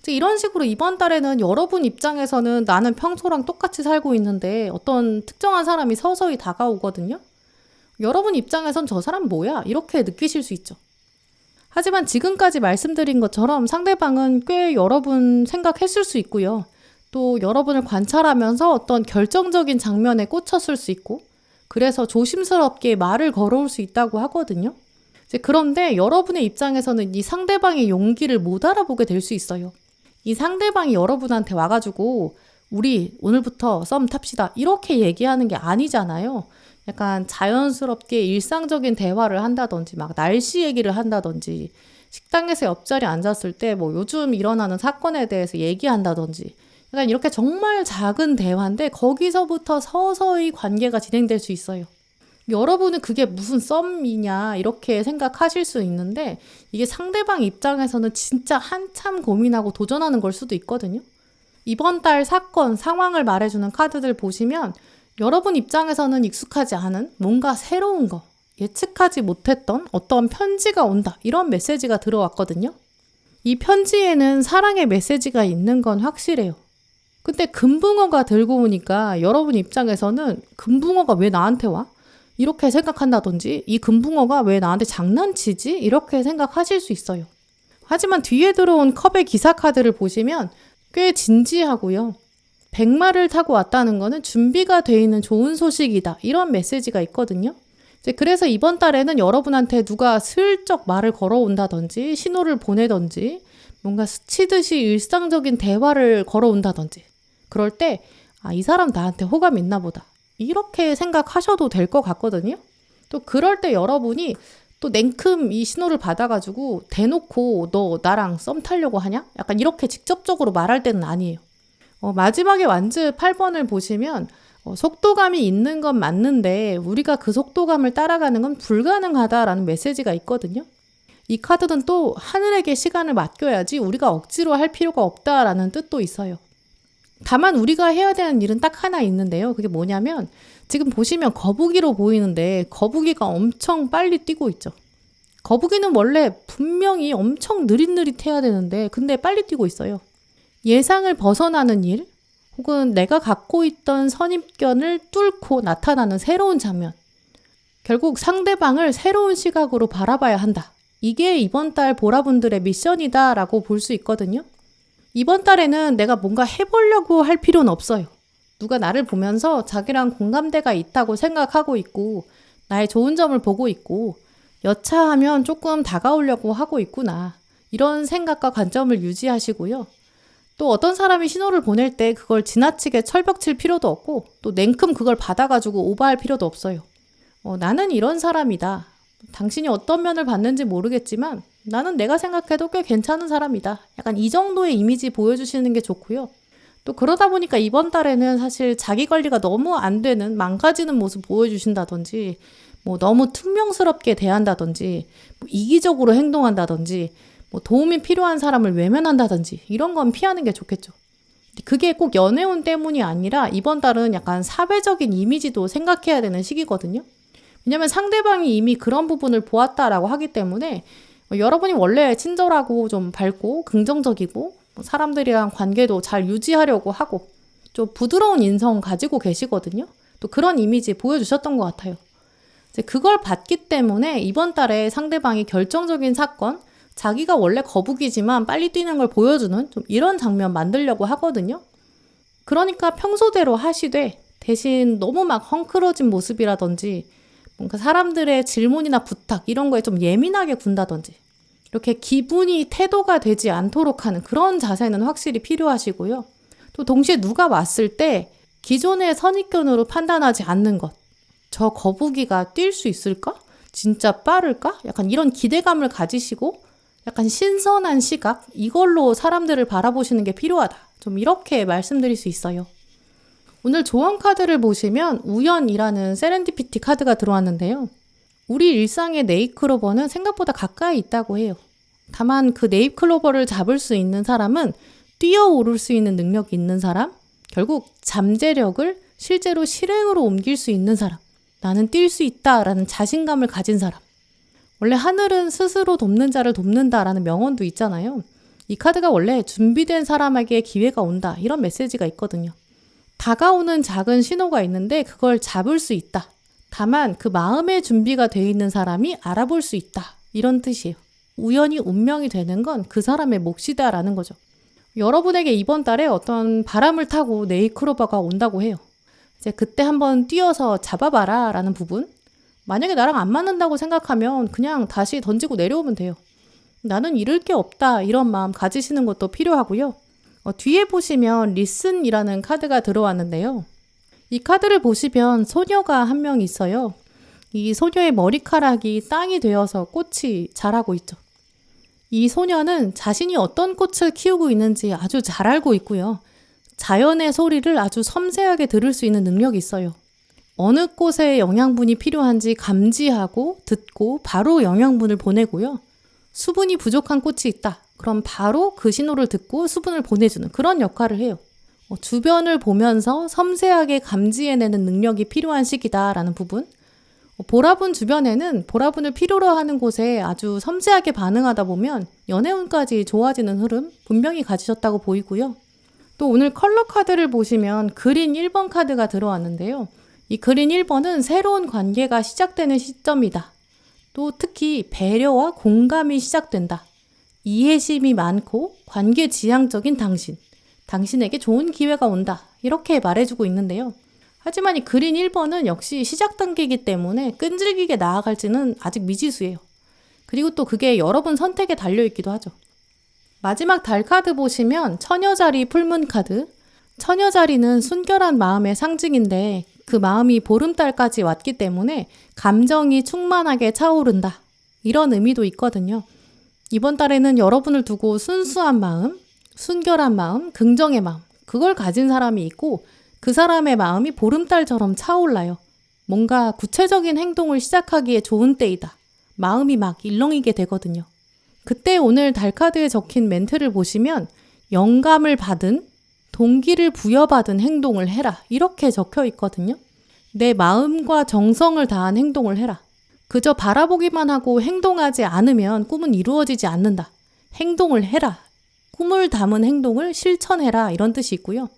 이런 식으로 이번 달에는 여러분 입장에서는 나는 평소랑 똑같이 살고 있는데 어떤 특정한 사람이 서서히 다가오거든요. 여러분 입장에선 저 사람 뭐야? 이렇게 느끼실 수 있죠. 하지만 지금까지 말씀드린 것처럼 상대방은 꽤 여러분 생각했을 수 있고요. 또 여러분을 관찰하면서 어떤 결정적인 장면에 꽂혔을 수 있고 그래서 조심스럽게 말을 걸어올 수 있다고 하거든요. 그런데 여러분의 입장에서는 이 상대방의 용기를 못 알아보게 될 수 있어요. 이 상대방이 여러분한테 와가지고 우리 오늘부터 썸 탑시다 이렇게 얘기하는 게 아니잖아요. 약간 자연스럽게 일상적인 대화를 한다든지 막 날씨 얘기를 한다든지 식당에서 옆자리에 앉았을 때 요즘 일어나는 사건에 대해서 얘기한다든지 약간 이렇게 정말 작은 대화인데 거기서부터 서서히 관계가 진행될 수 있어요. 여러분은 그게 무슨 썸이냐 이렇게 생각하실 수 있는데 이게 상대방 입장에서는 진짜 한참 고민하고 도전하는 걸 수도 있거든요. 이번 달 사건, 상황을 말해주는 카드들 보시면 여러분 입장에서는 익숙하지 않은 뭔가 새로운 거, 예측하지 못했던 어떤 편지가 온다 이런 메시지가 들어왔거든요. 이 편지에는 사랑의 메시지가 있는 건 확실해요. 근데 금붕어가 들고 오니까 여러분 입장에서는 금붕어가 왜 나한테 와? 이렇게 생각한다든지 이 금붕어가 왜 나한테 장난치지? 이렇게 생각하실 수 있어요. 하지만 뒤에 들어온 컵의 기사 카드를 보시면 꽤 진지하고요. 백마를 타고 왔다는 거는 준비가 돼 있는 좋은 소식이다. 이런 메시지가 있거든요. 그래서 이번 달에는 여러분한테 누가 슬쩍 말을 걸어온다든지 신호를 보내든지 뭔가 스치듯이 일상적인 대화를 걸어온다든지 그럴 때 이 사람 나한테 호감 있나 보다. 이렇게 생각하셔도 될 것 같거든요. 또 그럴 때 여러분이 또 냉큼 이 신호를 받아가지고 대놓고 너 나랑 썸 타려고 하냐? 약간 이렇게 직접적으로 말할 때는 아니에요. 마지막에 완즈 8번을 보시면 속도감이 있는 건 맞는데 우리가 그 속도감을 따라가는 건 불가능하다라는 메시지가 있거든요. 이 카드는 또 하늘에게 시간을 맡겨야지 우리가 억지로 할 필요가 없다라는 뜻도 있어요. 다만 우리가 해야 되는 일은 딱 하나 있는데요. 그게 뭐냐면 지금 보시면 거북이로 보이는데 거북이가 엄청 빨리 뛰고 있죠. 거북이는 원래 분명히 엄청 느릿느릿해야 되는데 근데 빨리 뛰고 있어요. 예상을 벗어나는 일 혹은 내가 갖고 있던 선입견을 뚫고 나타나는 새로운 장면. 결국 상대방을 새로운 시각으로 바라봐야 한다. 이게 이번 달 보라분들의 미션이다라고 볼 수 있거든요. 이번 달에는 내가 뭔가 해보려고 할 필요는 없어요. 누가 나를 보면서 자기랑 공감대가 있다고 생각하고 있고 나의 좋은 점을 보고 있고 여차하면 조금 다가오려고 하고 있구나. 이런 생각과 관점을 유지하시고요. 또 어떤 사람이 신호를 보낼 때 그걸 지나치게 철벽칠 필요도 없고 또 냉큼 그걸 받아가지고 오버할 필요도 없어요. 나는 이런 사람이다. 당신이 어떤 면을 봤는지 모르겠지만 나는 내가 생각해도 꽤 괜찮은 사람이다. 약간 이 정도의 이미지 보여주시는 게 좋고요. 또 그러다 보니까 이번 달에는 사실 자기 관리가 너무 안 되는 망가지는 모습 보여주신다든지 너무 퉁명스럽게 대한다든지 이기적으로 행동한다든지 도움이 필요한 사람을 외면한다든지 이런 건 피하는 게 좋겠죠. 그게 꼭 연애운 때문이 아니라 이번 달은 약간 사회적인 이미지도 생각해야 되는 시기거든요. 왜냐면 상대방이 이미 그런 부분을 보았다라고 하기 때문에 여러분이 원래 친절하고 좀 밝고 긍정적이고 사람들이랑 관계도 잘 유지하려고 하고 좀 부드러운 인성 가지고 계시거든요. 또 그런 이미지 보여주셨던 것 같아요. 이제 그걸 봤기 때문에 이번 달에 상대방이 결정적인 사건, 자기가 원래 거북이지만 빨리 뛰는 걸 보여주는 좀 이런 장면 만들려고 하거든요. 그러니까 평소대로 하시되 대신 너무 막 헝클어진 모습이라든지 뭔가 사람들의 질문이나 부탁 이런 거에 좀 예민하게 군다든지 이렇게 기분이 태도가 되지 않도록 하는 그런 자세는 확실히 필요하시고요. 또 동시에 누가 왔을 때 기존의 선입견으로 판단하지 않는 것. 저 거북이가 뛸 수 있을까? 진짜 빠를까? 약간 이런 기대감을 가지시고 약간 신선한 시각 이걸로 사람들을 바라보시는 게 필요하다. 좀 이렇게 말씀드릴 수 있어요. 오늘 조언 카드를 보시면 우연이라는 세렌디피티 카드가 들어왔는데요. 우리 일상의 네잎클로버는 생각보다 가까이 있다고 해요. 다만 그 네잎클로버를 잡을 수 있는 사람은 뛰어오를 수 있는 능력이 있는 사람, 결국 잠재력을 실제로 실행으로 옮길 수 있는 사람, 나는 뛸 수 있다라는 자신감을 가진 사람. 원래 하늘은 스스로 돕는 자를 돕는다라는 명언도 있잖아요. 이 카드가 원래 준비된 사람에게 기회가 온다 이런 메시지가 있거든요. 다가오는 작은 신호가 있는데 그걸 잡을 수 있다. 다만 그 마음의 준비가 돼 있는 사람이 알아볼 수 있다. 이런 뜻이에요. 우연히 운명이 되는 건 그 사람의 몫이다라는 거죠. 여러분에게 이번 달에 어떤 바람을 타고 네잎클로버가 온다고 해요. 이제 그때 한번 뛰어서 잡아봐라 라는 부분. 만약에 나랑 안 맞는다고 생각하면 그냥 다시 던지고 내려오면 돼요. 나는 잃을 게 없다 이런 마음 가지시는 것도 필요하고요. 뒤에 보시면 리슨이라는 카드가 들어왔는데요. 이 카드를 보시면 소녀가 한 명 있어요. 이 소녀의 머리카락이 땅이 되어서 꽃이 자라고 있죠. 이 소녀는 자신이 어떤 꽃을 키우고 있는지 아주 잘 알고 있고요. 자연의 소리를 아주 섬세하게 들을 수 있는 능력이 있어요. 어느 곳에 영양분이 필요한지 감지하고 듣고 바로 영양분을 보내고요. 수분이 부족한 꽃이 있다. 그럼 바로 그 신호를 듣고 수분을 보내주는 그런 역할을 해요. 주변을 보면서 섬세하게 감지해내는 능력이 필요한 시기다라는 부분. 보라분 주변에는 보라분을 필요로 하는 곳에 아주 섬세하게 반응하다 보면 연애운까지 좋아지는 흐름 분명히 가지셨다고 보이고요. 또 오늘 컬러 카드를 보시면 그린 1번 카드가 들어왔는데요. 이 그린 1번은 새로운 관계가 시작되는 시점이다. 또 특히 배려와 공감이 시작된다. 이해심이 많고 관계 지향적인 당신에게 좋은 기회가 온다. 이렇게 말해주고 있는데요. 하지만 이 그린 1번은 역시 시작 단계이기 때문에 끈질기게 나아갈지는 아직 미지수예요. 그리고 또 그게 여러분 선택에 달려있기도 하죠. 마지막 달 카드 보시면 처녀자리 풀문 카드. 처녀자리는 순결한 마음의 상징인데 그 마음이 보름달까지 왔기 때문에 감정이 충만하게 차오른다. 이런 의미도 있거든요. 이번 달에는 여러분을 두고 순수한 마음, 순결한 마음, 긍정의 마음, 그걸 가진 사람이 있고 그 사람의 마음이 보름달처럼 차올라요. 뭔가 구체적인 행동을 시작하기에 좋은 때이다. 마음이 막 일렁이게 되거든요. 그때 오늘 달카드에 적힌 멘트를 보시면 영감을 받은, 동기를 부여받은 행동을 해라. 이렇게 적혀 있거든요. 내 마음과 정성을 다한 행동을 해라. 그저 바라보기만 하고 행동하지 않으면 꿈은 이루어지지 않는다. 행동을 해라. 꿈을 담은 행동을 실천해라. 이런 뜻이 있고요.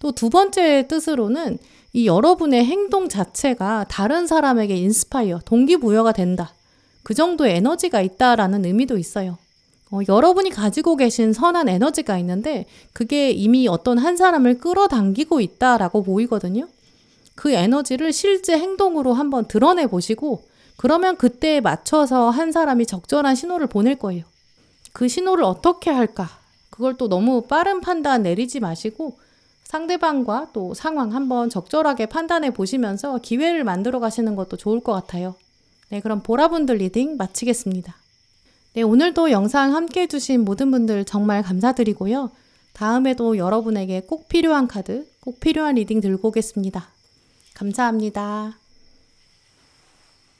또 두 번째 뜻으로는 이 여러분의 행동 자체가 다른 사람에게 인스파이어, 동기부여가 된다. 그 정도의 에너지가 있다라는 의미도 있어요. 여러분이 가지고 계신 선한 에너지가 있는데 그게 이미 어떤 한 사람을 끌어당기고 있다라고 보이거든요. 그 에너지를 실제 행동으로 한번 드러내 보시고 그러면 그때에 맞춰서 한 사람이 적절한 신호를 보낼 거예요. 그 신호를 어떻게 할까? 그걸 또 너무 빠른 판단 내리지 마시고 상대방과 또 상황 한번 적절하게 판단해 보시면서 기회를 만들어 가시는 것도 좋을 것 같아요. 네, 그럼 보라분들 리딩 마치겠습니다. 네, 오늘도 영상 함께 해주신 모든 분들 정말 감사드리고요. 다음에도 여러분에게 꼭 필요한 카드, 꼭 필요한 리딩 들고 오겠습니다. 감사합니다.